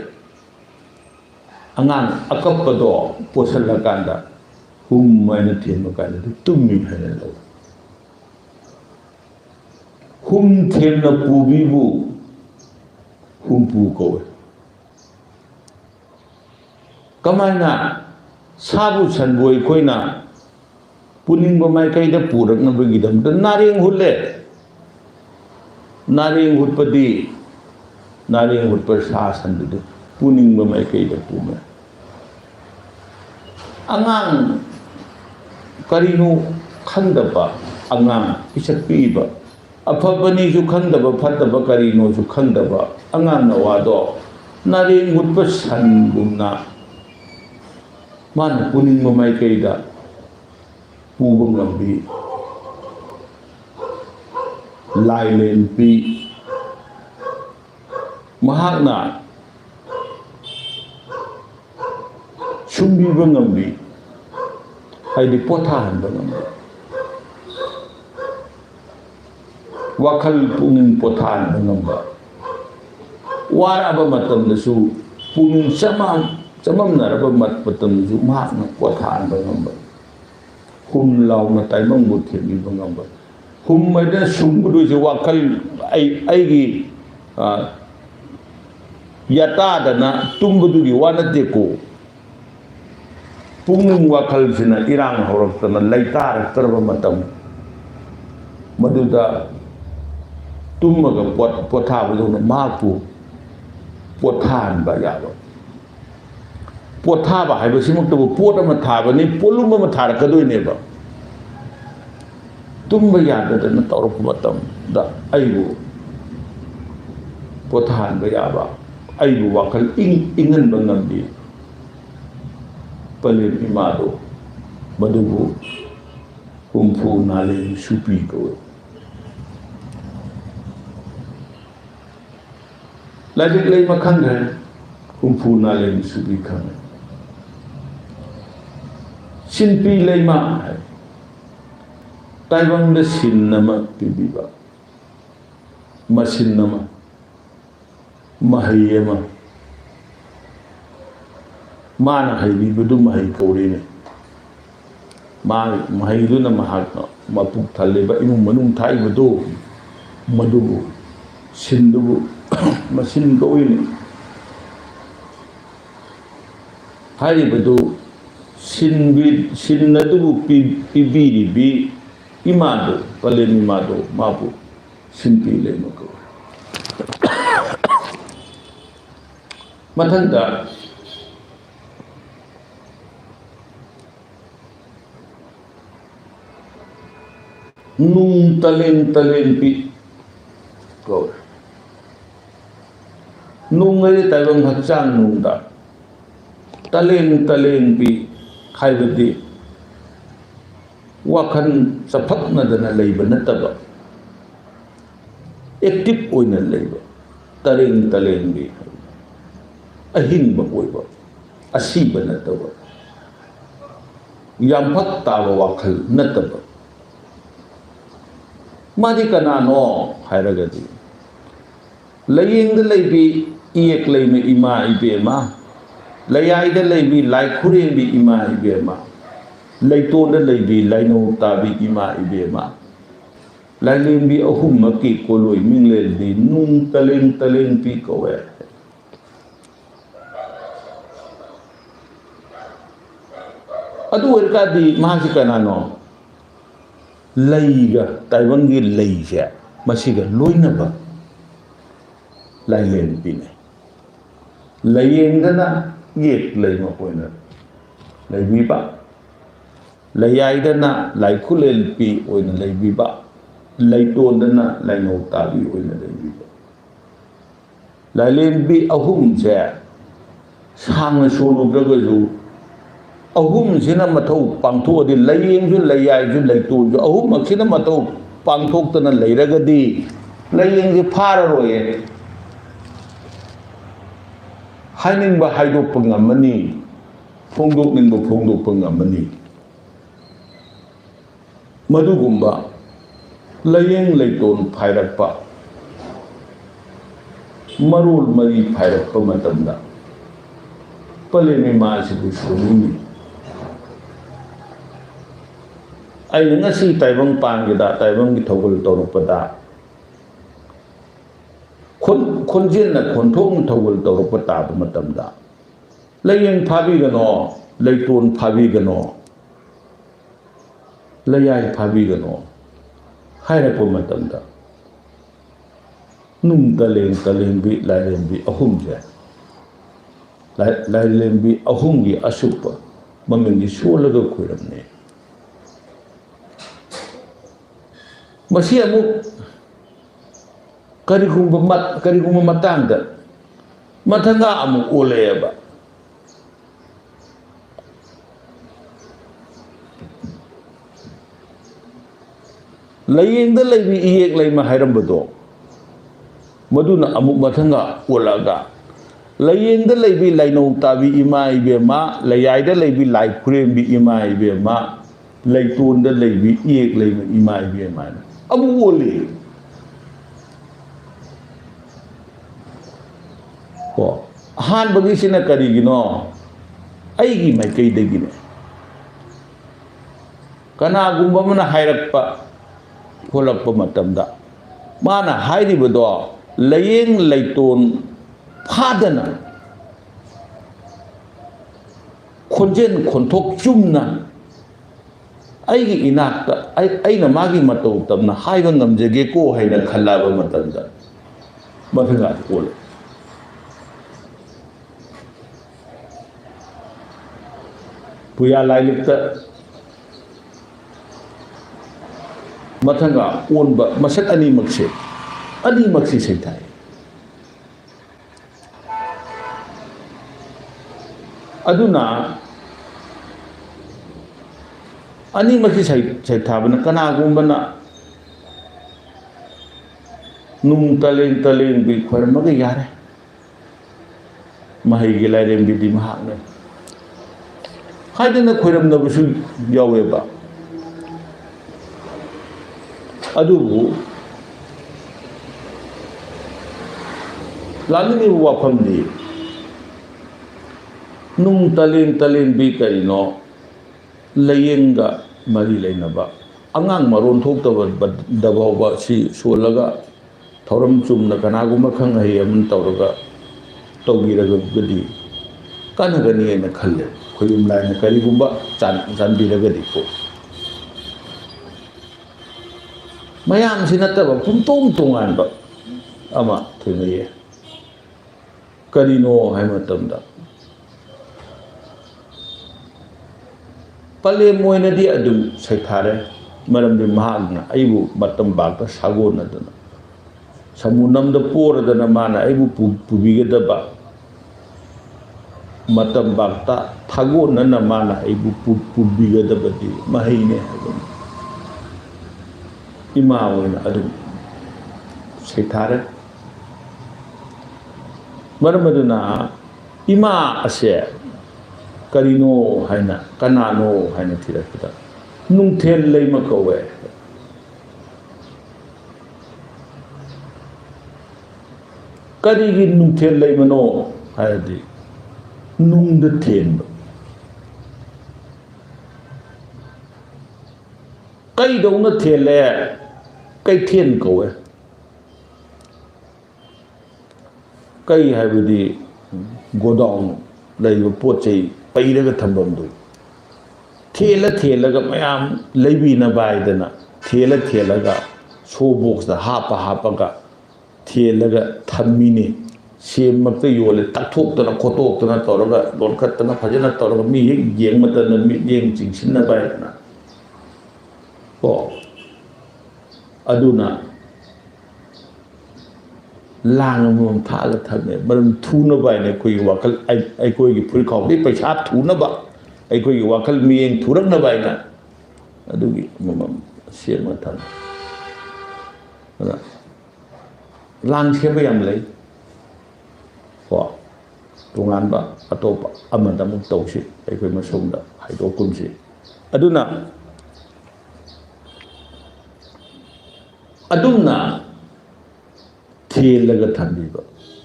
angang akapado posalakanda maina themaga na tummi hana lo themna pubibu pu kowe kamaina sabu sanboi koina puning mai kaida purak na bagidam da naring hutpadi naring hutpar sa sandu puning mai kaida puma angang karinu khandaba angang isakpiba afabani ju khandaba phataba karino ju khandaba angang nawado naring hutpar sangumna mana puning mai kaida pubang lambi lailen pi mahakna sumbi bangambi haidi pothan bangambi wakal pungin pothan bangamba waraba matam dasu pungin samam naraba mat matam dasu mahakna pothan bangamba lau na taimang buthi ni bangamba mai da sumbudu je wakal ai yata dana tumbudu gi wanate ko punging wakal sina irang horok tana laitar tarba matam maduda tummaga potha bu na mapu pothan ba yaba potha ba haiba simuktabu pot ama thaba ni polum ama tharakadoi neba tumba yadadana tawrap matam da aibu pothan ba yaba aibu wakal ingan bangambi palim imado madubu humpu naleng supi ko lagi lay makhanggan humpu naleng supi khang sinpi lema taibang da sin nama pibiba masin nama mahayema mana haybi budu mahay kauri ne mahay du na mahakna mapuk thaleba imong manung thai budu madubu sindubu masin kauri ne hari budu sinnadu pibiri bi imado palen imado mapu simpi le mako matanda nung talen pi ko nung ay tayong haksang nung da talen pi ꯍꯥꯏꯕꯗꯤ ꯋꯥꯈꯜ ꯆꯐꯛꯅꯗꯅ ꯂꯩꯕ ꯅꯠꯇꯕ active ꯑꯣꯏꯅ ꯂꯩꯕ ꯇꯔꯦꯡ ꯇꯔꯦꯡꯕꯤ ꯑꯍꯤꯡꯕ ꯑꯣꯏꯕ ꯑꯁꯤꯕ ꯅꯠꯇꯕ ꯌꯥꯝꯐꯛ ꯇꯥꯕ ꯋꯥꯈꯜ ꯅꯠꯇꯕ ꯃꯥꯗꯤ ꯀꯅꯥꯅꯣ ꯍꯥꯏꯔꯒꯗꯤ ꯂꯥꯏꯌꯦꯡꯗ ꯂꯩꯕꯤ ꯏꯌꯦꯛ ꯂꯩꯃ ꯏꯃꯥ ꯏꯕꯦꯝꯃ ꯂꯩꯌꯥꯏꯗ ꯂꯩꯕꯤ ꯂꯥꯏ ꯈꯨꯔꯦꯝꯕꯤ ꯏꯃꯥ ꯏꯕꯦꯝꯃ ꯂꯩꯇꯣꯟꯗ ꯂꯩꯕꯤ ꯂꯥꯏꯅꯧ ꯇꯥꯕꯤ ꯏꯃꯥ ꯏꯕꯦꯝꯃ ꯂꯥꯏꯂꯦꯝꯕꯤ ꯑꯍꯨꯝꯃꯛꯀꯤ ꯀꯣꯂꯣꯏ ꯃꯤꯡꯂꯦꯟꯕꯤ ꯅꯨꯡ ꯇꯂꯦꯡ ꯇꯂꯦꯡꯕꯤ ꯀꯧꯋꯦ ꯑꯗꯨ ꯑꯣꯏꯔꯀꯥꯟꯗꯤ ꯃꯍꯥꯛꯁꯤ ꯀꯅꯥꯅꯣ ꯂꯩꯒ ꯇꯥꯏꯕꯪꯒꯤ ꯂꯩꯁꯦ ꯃꯁꯤꯒ ꯂꯣꯏꯅꯕ ꯂꯥꯏꯂꯦꯝꯕꯤꯅꯤ ꯂꯥꯏꯌꯦꯡꯗꯅ ꯌꯦꯛ ꯂꯩꯃ ꯑꯣꯏꯅ ꯂꯩꯕꯤꯕ ꯂꯩꯌꯥꯏꯗꯅ ꯂꯥꯏꯈꯨꯂꯦꯜꯄꯤ ꯑꯣꯏꯅ ꯂꯩꯕꯤꯕ ꯂꯩꯇꯣꯟꯗꯅ ꯂꯥꯏꯅꯧ ꯇꯥꯕꯤ ꯑꯣꯏꯅ ꯂꯩꯕꯤꯕ ꯂꯥꯏꯂꯦꯝꯕꯤ ꯑꯍꯨꯝꯁꯦ ꯁꯥꯡꯅ ꯁꯣꯜꯂꯨꯗ꯭ꯔꯒꯁꯨ ꯑꯍꯨꯝꯁꯤꯅ ꯃꯊꯧ ꯄꯥꯡꯊꯣꯛꯑꯗꯤ ꯂꯥꯏꯌꯦꯡꯁꯨ ꯂꯩꯌꯥꯏꯁꯨ ꯂꯩꯇꯣꯟꯁꯨ ꯑꯍꯨꯝꯃꯛꯁꯤꯅ ꯃꯊꯧ ꯄꯥꯡꯊꯣꯛꯇꯅ ꯂꯩꯔꯒꯗꯤ ꯂꯥꯏꯌꯦꯡꯁꯦ ꯐꯥꯔꯔꯣꯏꯌꯦ ꯍꯥꯏꯅꯤꯡꯕ ꯍꯥꯏꯗꯣꯛꯄ ꯉꯝꯃꯅꯤ ꯐꯣꯡꯗꯣꯛꯅꯤꯡꯕ ꯐꯣꯡꯗꯣꯛꯄ ꯉꯝꯃꯅꯤ ꯃꯗꯨꯒꯨꯝꯕ ꯂꯥꯏꯌꯦꯡ ꯂꯩꯇꯣꯟ ꯐꯥꯏꯔꯛꯄ ꯃꯔꯣꯜ ꯃꯔꯤ ꯐꯥꯏꯔꯛꯄ ꯃꯇꯝꯗ ꯄꯂꯦꯝ ꯏꯃꯥꯁꯤꯕꯨ ꯁꯣꯟꯅꯤꯡꯉꯤ ꯑꯩꯅ ꯉꯁꯤ ꯇꯥꯏꯕꯪ ꯄꯥꯟꯒꯗ ꯇꯥꯏꯕꯪꯒꯤ ꯊꯧꯒꯜ ꯇꯧꯔꯛꯄꯗ ꯈꯣꯟꯖꯦꯜꯅ ꯈꯣꯟꯊꯣꯛꯅ ꯊꯧꯒꯜ ꯇꯧꯔꯛꯄ ꯇꯥꯕ ꯃꯇꯝꯗ ꯂꯥꯏꯌꯦꯡ ꯐꯥꯕꯤꯒꯅꯣ ꯂꯩꯇꯣꯟ ꯐꯥꯕꯤꯒꯅꯣ ꯂꯩꯌꯥꯏ ꯐꯥꯕꯤꯒꯅꯣ ꯍꯥꯏꯔꯛꯄ ꯃꯇꯝꯗ ꯅꯨꯡ ꯇꯂꯦꯡ ꯇꯂꯦꯡꯕꯤ ꯂꯥꯏꯔꯦꯝꯕꯤ ꯑꯍꯨꯝꯁꯦ ꯂꯥꯏꯔꯦꯝꯕꯤ ꯑꯍꯨꯝꯒꯤ ꯑꯁꯨꯛꯄ ꯃꯃꯤꯡꯗꯤ ꯁꯣꯜꯂꯒ ꯈꯣꯏꯔꯝꯅꯤ ꯃꯁꯤ ꯑꯃꯨꯛ ꯀꯔꯤꯒꯨꯝꯕ ꯃꯇꯥꯡꯗ ꯃꯊꯪꯒ ꯑꯃꯨꯛ ꯑꯣꯜꯂꯛꯑꯦꯕ ꯂꯥꯏꯌꯦꯡꯗ ꯂꯩꯕꯤ ꯏꯌꯦꯛ ꯂꯩꯃ ꯍꯥꯏꯔꯝꯕꯗꯣ ꯃꯗꯨꯅ ꯑꯃꯨꯛ ꯃꯊꯪꯒ ꯑꯣꯜꯂꯛꯑꯒ ꯂꯥꯏꯌꯦꯡꯗ ꯂꯩꯕꯤ ꯂꯥꯏꯅꯧ ꯇꯥꯕꯤ ꯏꯃꯥ ꯏꯕꯦꯝꯃ ꯂꯩꯌꯥꯏꯗ ꯂꯩꯕꯤ ꯂꯥꯏ ꯈꯨꯔꯦꯝꯕꯤ ꯏꯃꯥ ꯏꯕꯦꯝꯃ ꯂꯩꯇꯣꯟꯗ ꯂꯩꯕꯤ ꯏꯌꯦꯛ ꯂꯩꯃ ꯏꯃꯥ ꯏꯕꯦꯝꯃ ꯍꯥꯏꯅ ꯑꯃꯨꯛ ꯑꯣꯜꯂꯤ ꯀꯣ ꯑꯍꯥꯟꯕꯒꯤꯁꯤꯅ ꯀꯔꯤꯒꯤꯅꯣ ꯑꯩꯒꯤ ꯃꯥꯏꯀꯩꯗꯒꯤꯅꯦ ꯀꯅꯥꯒꯨꯝꯕ ꯑꯃꯅ ꯍꯥꯏꯔꯛꯄ ꯈꯣꯠꯂꯛꯄ ꯃꯇꯝꯗ ꯃꯥꯅ ꯍꯥꯏꯔꯤꯕꯗꯣ ꯂꯥꯏꯌꯦꯡ ꯂꯩꯇꯣꯟ ꯐꯥꯗꯅ ꯈꯣꯟꯖꯦꯜ ꯈꯣꯟꯊꯣꯛ ꯆꯨꯝꯅ ꯑꯩꯒꯤ ꯏꯅꯥꯛꯇ ꯑꯩꯅ ꯃꯥꯒꯤ ꯃꯇꯧ ꯇꯝꯅ ꯍꯥꯏꯕ ꯉꯝꯖꯒꯦꯀꯣ ꯍꯥꯏꯅ ꯈꯜꯂꯛꯑꯕ ꯃꯇꯝꯗ ꯃꯊꯪꯒ ꯑꯣꯜꯂꯦ ꯄꯨꯌꯥ ꯂꯥꯏꯂꯤꯛꯇ ꯃꯊꯪꯒ ꯑꯣꯟꯕ ꯃꯁꯛ ꯑꯅꯤꯃꯛꯁꯦ ꯁꯩꯊꯥꯏ ꯑꯗꯨꯅ ꯑꯅꯤꯃꯛꯁꯤ ꯁꯩꯊꯥꯕꯅ ꯀꯅꯥꯒꯨꯝꯕꯅ ꯅꯨꯡ ꯇꯂꯦꯡ ꯇꯂꯦꯡꯕꯤ ꯈꯣꯏꯔꯝꯃꯒ ꯌꯥꯔꯦ ꯃꯍꯩꯒꯤ ꯂꯥꯏꯔꯦꯝꯕꯤꯗꯤ ꯃꯍꯥꯛꯅꯦ ꯍꯥꯏꯗꯅ ꯈꯣꯏꯔꯝꯅꯕꯁꯨ ꯌꯥꯎꯋꯦꯕ ꯑꯗꯨꯕꯨ ꯂꯥꯛꯅꯤꯡꯉꯤꯕ ꯋꯥꯐꯝꯗꯤ ꯅꯨꯡ ꯇꯂꯦꯡ ꯇꯂꯦꯡꯕꯤ ꯀꯔꯤꯅꯣ ꯂꯥꯏꯌꯦꯡꯒ ꯃꯔꯤ ꯂꯩꯅꯕ ꯑꯉꯥꯡ ꯃꯔꯣꯟ ꯊꯣꯛꯇꯕꯗ ꯐꯥꯎꯕ ꯁꯤ ꯁꯣꯜꯂꯒ ꯊꯧꯔꯝ ꯆꯨꯝꯅ ꯀꯅꯥꯒꯨꯝꯕ ꯈꯪ ꯑꯍꯩ ꯑꯃꯅ ꯇꯧꯔꯒ ꯇꯧꯕꯤꯔꯒꯗꯤ ꯀꯥꯟꯅꯒꯅꯤ ꯍꯥꯏꯅ ꯈꯜꯂꯦ ꯈꯣꯏꯌꯨꯝ ꯂꯥꯏꯅ ꯀꯔꯤꯒꯨꯝꯕ ꯆꯥꯟꯕꯤꯔꯒꯗꯤꯀꯣ ꯃꯌꯥꯝꯁꯤ ꯅꯠꯇꯕ ꯄꯨꯡꯇꯣꯡ ꯇꯣꯉꯥꯟꯕ ꯑꯃ ꯊꯦꯡꯅꯩꯌꯦ ꯀꯔꯤꯅꯣ ꯍꯥꯏꯕ ꯃꯇꯝꯗ ꯄꯂꯦꯝ ꯑꯣꯏꯅꯗꯤ ꯑꯗꯨꯝ ꯁꯩꯊꯥꯔꯦ ꯃꯔꯝꯗꯤ ꯃꯍꯥꯛꯅ ꯑꯩꯕꯨ ꯃꯇꯝ ꯄꯥꯛꯇ ꯁꯥꯒꯣꯟꯅꯗꯅ ꯁꯃꯨ ꯅꯝꯗ ꯄꯣꯔꯗꯅ ꯃꯥꯅ ꯑꯩꯕꯨ ꯄꯨꯕꯤꯒꯗꯕ ꯃꯇꯝꯕꯥꯛꯇ ꯊꯥꯒꯣꯟꯅꯅ ꯃꯥꯅ ꯑꯩꯕꯨ ꯄꯨꯕꯤꯒꯗꯕꯗꯤ ꯃꯍꯩꯅꯦ ꯍꯥꯏꯕꯅꯤ ꯏꯃꯥ ꯑꯣꯏꯅ ꯑꯗꯨꯝ ꯁꯩꯊꯥꯔꯦ ꯃꯔꯝ ꯑꯗꯨꯅ ꯏꯃꯥ ꯑꯁꯦ ꯀꯔꯤꯅꯣ ꯍꯥꯏꯅ ꯀꯅꯥꯅꯣ ꯍꯥꯏꯅ ꯊꯤꯔꯛꯄꯗ ꯅꯨꯡꯊꯦꯜ ꯂꯩꯃ ꯀꯧꯋꯦ ꯀꯔꯤꯒꯤ ꯅꯨꯡꯊꯦꯜ ꯂꯩꯃꯅꯣ ꯍꯥꯏꯔꯗꯤ ꯅꯨꯡꯗ ꯊꯦꯟꯕ ꯀꯩꯗꯧꯅ ꯊꯦꯜꯂꯦ ꯀꯩꯊꯦꯜ ꯀꯧꯋꯦ ꯀꯩ ꯍꯥꯏꯕꯗꯤ ꯒꯣꯗꯥꯎꯟ ꯂꯩꯕ ꯄꯣꯠ ꯆꯩ ꯄꯩꯔꯒ ꯊꯝꯐꯝꯗꯨ ꯊꯦꯜꯂꯒ ꯃꯌꯥꯝ ꯂꯩꯕꯤꯅꯕ ꯍꯥꯏꯗꯅ ꯊꯦꯜꯂꯒ ꯁꯣ ꯕꯣꯛꯁꯇ ꯍꯥꯞꯄꯒ ꯊꯦꯜꯂꯒ ꯊꯝꯃꯤꯅꯤ ꯁꯦꯝꯃꯛꯇ ꯌꯣꯜꯂꯦ ꯇꯛꯊꯣꯛꯇꯅ ꯈꯣꯠꯇꯣꯛꯇꯅ ꯇꯧꯔꯒ ꯂꯣꯟꯈꯠꯇꯅ ꯐꯖꯅ ꯇꯧꯔꯒ ꯃꯤ ꯍꯦꯛ ꯌꯦꯡꯕ ꯃꯇꯝꯗ ꯃꯤꯠꯌꯦꯡ ꯆꯤꯡꯁꯤꯟꯅꯕ ꯍꯥꯏꯗꯅ ꯀꯣ ꯑꯗꯨꯅ ꯂꯥꯡ ꯑꯃꯃꯝ ꯊꯥꯛꯑꯒ ꯊꯝꯃꯦ ꯃꯔꯝ ꯊꯨꯅꯕ ꯍꯥꯏꯅ ꯑꯩꯈꯣꯏꯒꯤ ꯋꯥꯈꯜ ꯑꯩꯈꯣꯏꯒꯤ ꯐꯨꯔꯤꯠꯈꯥꯎꯗꯤ ꯄꯩꯁꯥ ꯊꯨꯅꯕ ꯑꯩꯈꯣꯏꯒꯤ ꯋꯥꯈꯜ ꯃꯤꯠꯌꯦꯡ ꯊꯨꯔꯛꯅꯕ ꯍꯥꯏꯅ ꯑꯗꯨꯒꯤ ꯑꯃꯃꯝ ꯁꯦꯝꯃ ꯊꯝꯃꯦ ꯑꯗꯨꯅ ꯂꯥꯡ ꯁꯦꯝꯕ ꯌꯥꯝ ꯂꯩ ꯀꯣ ꯇꯣꯉꯥꯟꯕ ꯑꯇꯣꯞꯄ ꯑꯃꯗ ꯑꯃꯨꯛ ꯇꯧꯁꯤ ꯑꯩꯈꯣই ꯃꯁꯣꯝꯗ ꯍꯥꯏꯗꯣꯛꯀꯨꯝꯁꯤ ꯑꯗꯨꯅ ꯑꯗꯨꯝꯅ ꯊꯦꯜꯂꯒ ꯊꯝꯕꯤꯕ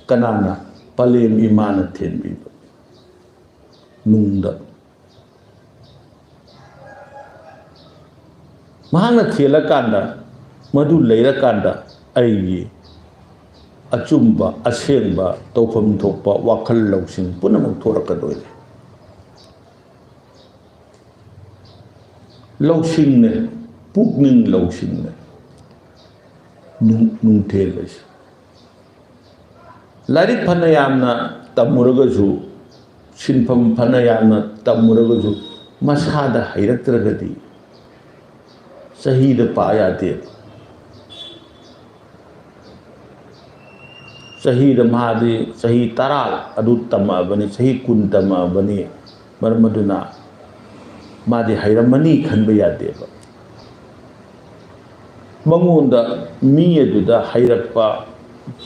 ꯀꯅꯥꯅ ꯄꯂꯦꯝ ꯏꯃꯥꯅ ꯊꯦꯟꯕꯤꯕ ꯅꯨꯡꯗ ꯃꯍꯥꯛꯅ ꯊꯦꯜꯂꯀꯥꯟꯗ ꯃꯗꯨ ꯂꯩꯔꯀꯥꯟꯗ ꯑꯩꯒꯤ ꯑꯆꯨꯝꯕ ꯑꯁꯦꯡꯕ ꯇꯧꯐꯝ ꯊꯣꯛꯄ ꯋꯥꯈꯜ ꯂꯧꯁꯤꯡ ꯄꯨꯝꯅꯃꯛ ꯊꯣꯔꯛꯀꯗꯣꯏꯅꯤ ꯂꯧꯁꯤꯡꯅꯦ ꯄꯨꯛꯅꯤꯡ ꯂꯧꯁꯤꯡꯅꯦ ꯅꯨꯡꯊꯦꯜ ꯑꯁꯤ ꯂꯥꯏꯔꯤꯛ ꯐꯅ ꯌꯥꯝꯅ ꯇꯝꯃꯨꯔꯒꯁꯨ ꯁꯤꯟꯐꯝ ꯐꯅ ꯌꯥꯝꯅ ꯇꯝꯃꯨꯔꯒꯁꯨ ꯃꯁꯥꯗ ꯍꯩꯔꯛꯇ꯭ꯔꯒꯗꯤ ꯆꯍꯤꯗ ꯄꯥ ꯌꯥꯗꯦꯕ ꯆꯍꯤꯗ ꯃꯥꯗꯤ ꯆꯍꯤ 10 ꯑꯗꯨ ꯇꯝꯃꯛꯑꯕꯅꯤ ꯆꯍꯤ 10 ꯇꯝꯃꯛꯑꯕꯅꯤ ꯃꯔꯝ ꯑꯗꯨꯅ ꯃꯥꯗꯤ ꯍꯩꯔꯝꯃꯅꯤ ꯈꯟꯕ ꯌꯥꯗꯦꯕ ꯃꯉꯣꯟꯗ ꯃꯤ ꯑꯗꯨꯗ ꯍꯩꯔꯛꯄ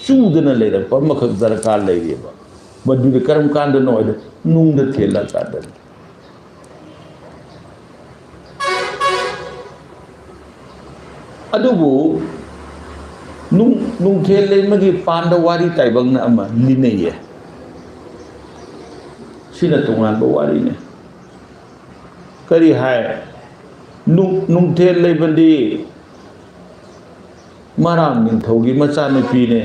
ꯆꯨꯗꯅ ꯂꯩꯔꯛꯄ ꯑꯃꯈꯛ ꯗꯔꯀꯥꯔ ꯂꯩꯌꯦꯕ ꯃꯗꯨꯗꯤ ꯀꯔꯝ ꯀꯥꯟꯗꯅꯣ ꯍꯥꯏꯗ ꯅꯨꯡꯗ ꯊꯦꯜꯂꯀꯥꯟꯗꯅꯤ ꯑꯗꯨꯕꯨ ꯅꯨꯡꯊꯦꯜ ꯂꯩꯃꯒꯤ ꯄꯥꯟꯗ ꯋꯥꯔꯤ ꯇꯥꯏꯕꯪꯅ ꯑꯃ ꯂꯤꯅꯩꯌꯦ ꯁꯤꯅ ꯇꯣꯉꯥꯟꯕ ꯋꯥꯔꯤꯅꯦ ꯀꯔꯤ ꯍꯥꯏ ꯅꯨꯡꯊꯦꯜ ꯂꯩꯃꯗꯤ ꯃꯔꯥꯝ ꯅꯤꯡꯊꯧꯒꯤ ꯃꯆꯥꯅꯨꯄꯤꯅꯦ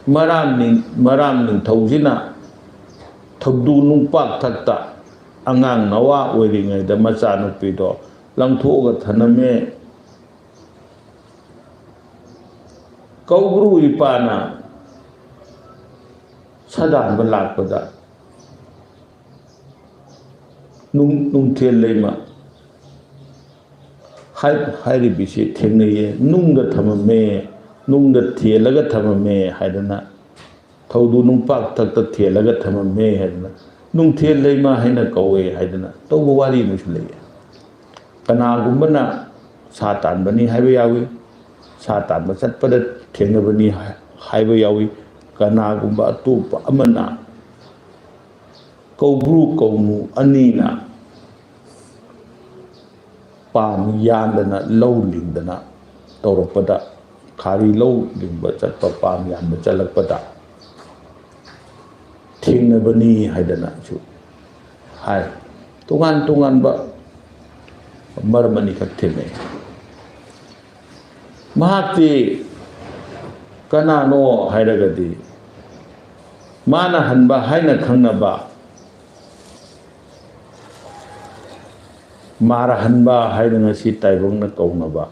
ꯃꯔꯥꯝ ꯅꯤꯡꯊꯧꯁꯤꯅ ꯊꯧꯗꯨ ꯅꯨꯡꯄꯥꯛꯊꯛꯇ ꯑꯉꯥꯡ ꯅꯋꯥ ꯑꯣꯏꯔꯤꯉꯩꯗ ꯃꯆꯥꯅꯨꯄꯤꯗꯣ ꯂꯪꯊꯣꯛꯑꯒ ꯊꯅꯝꯃꯦ ꯀꯧꯕ꯭ꯔꯨ ꯏꯄꯥꯅ ꯁꯗꯥꯟꯕ ꯂꯥꯛꯄꯗ ꯅꯨꯡꯊꯦꯜ ꯂꯩꯃ ꯍꯥꯏꯔꯤꯕꯁꯤ ꯊꯦꯡꯅꯩꯌꯦ ꯅꯨꯡꯗ ꯊꯝꯃꯝꯃꯦ ꯅꯨꯡꯗ ꯊꯦꯜꯂꯒ ꯊꯝꯃꯝꯃꯦ ꯍꯥꯏꯗꯅ ꯊꯧꯗꯨ ꯅꯨꯡꯄꯥꯛꯊꯛꯇ ꯊꯦꯜꯂꯒ ꯊꯝꯃꯝꯃꯦ ꯍꯥꯏꯗꯅ ꯅꯨꯡꯊꯦꯜ ꯂꯩꯃ ꯍꯥꯏꯅ ꯀꯧꯋꯦ ꯍꯥꯏꯗꯅ ꯇꯧꯕ ꯋꯥꯔꯤ ꯑꯃꯁꯨ ꯂꯩꯌꯦ ꯀꯅꯥꯒꯨꯝꯕꯅ ꯁꯥ ꯇꯥꯟꯕꯅꯤ ꯍꯥꯏꯕ ꯌꯥꯎꯏ ꯁꯥ ꯇꯥꯟꯕ ꯆꯠꯄꯗ ꯊꯦꯡꯅꯕꯅꯤ ꯍꯥꯏꯕ ꯌꯥꯎꯏ ꯀꯅꯥꯒꯨꯝꯕ ꯑꯇꯣꯞꯄ ꯑꯃꯅ ꯀꯧꯕ꯭ꯔꯨ ꯀꯧꯅꯨ ꯑꯅꯤꯅ ꯄꯥꯝ ꯌꯥꯟꯗꯅ ꯂꯧ ꯂꯤꯡꯗꯅ ꯇꯧꯔꯛꯄꯗ ꯈꯥꯔꯤ ꯂꯧ ꯂꯤꯡꯕ ꯆꯠꯄ ꯄꯥꯝ ꯌꯥꯟꯕ ꯆꯠꯂꯛꯄꯗ ꯊꯦꯡꯅꯕꯅꯤ ꯍꯥꯏꯗꯅꯁꯨ ꯍꯥꯏ ꯇꯣꯉꯥꯟ ꯇꯣꯉꯥꯟꯕ ꯃꯔꯝ ꯑꯅꯤꯈꯛ ꯊꯦꯡꯅꯩ ꯃꯍꯥꯛꯇꯤ ꯀꯅꯥꯅꯣ ꯍꯥꯏꯔꯒꯗꯤ ꯃꯥꯅ ꯍꯟꯕ ꯍꯥꯏꯅ ꯈꯪꯅꯕ ꯃꯥꯔꯍꯟꯕ ꯍꯥꯏꯅ ꯉꯁꯤ ꯇꯥꯏꯕꯪꯅ ꯀꯧꯅꯕ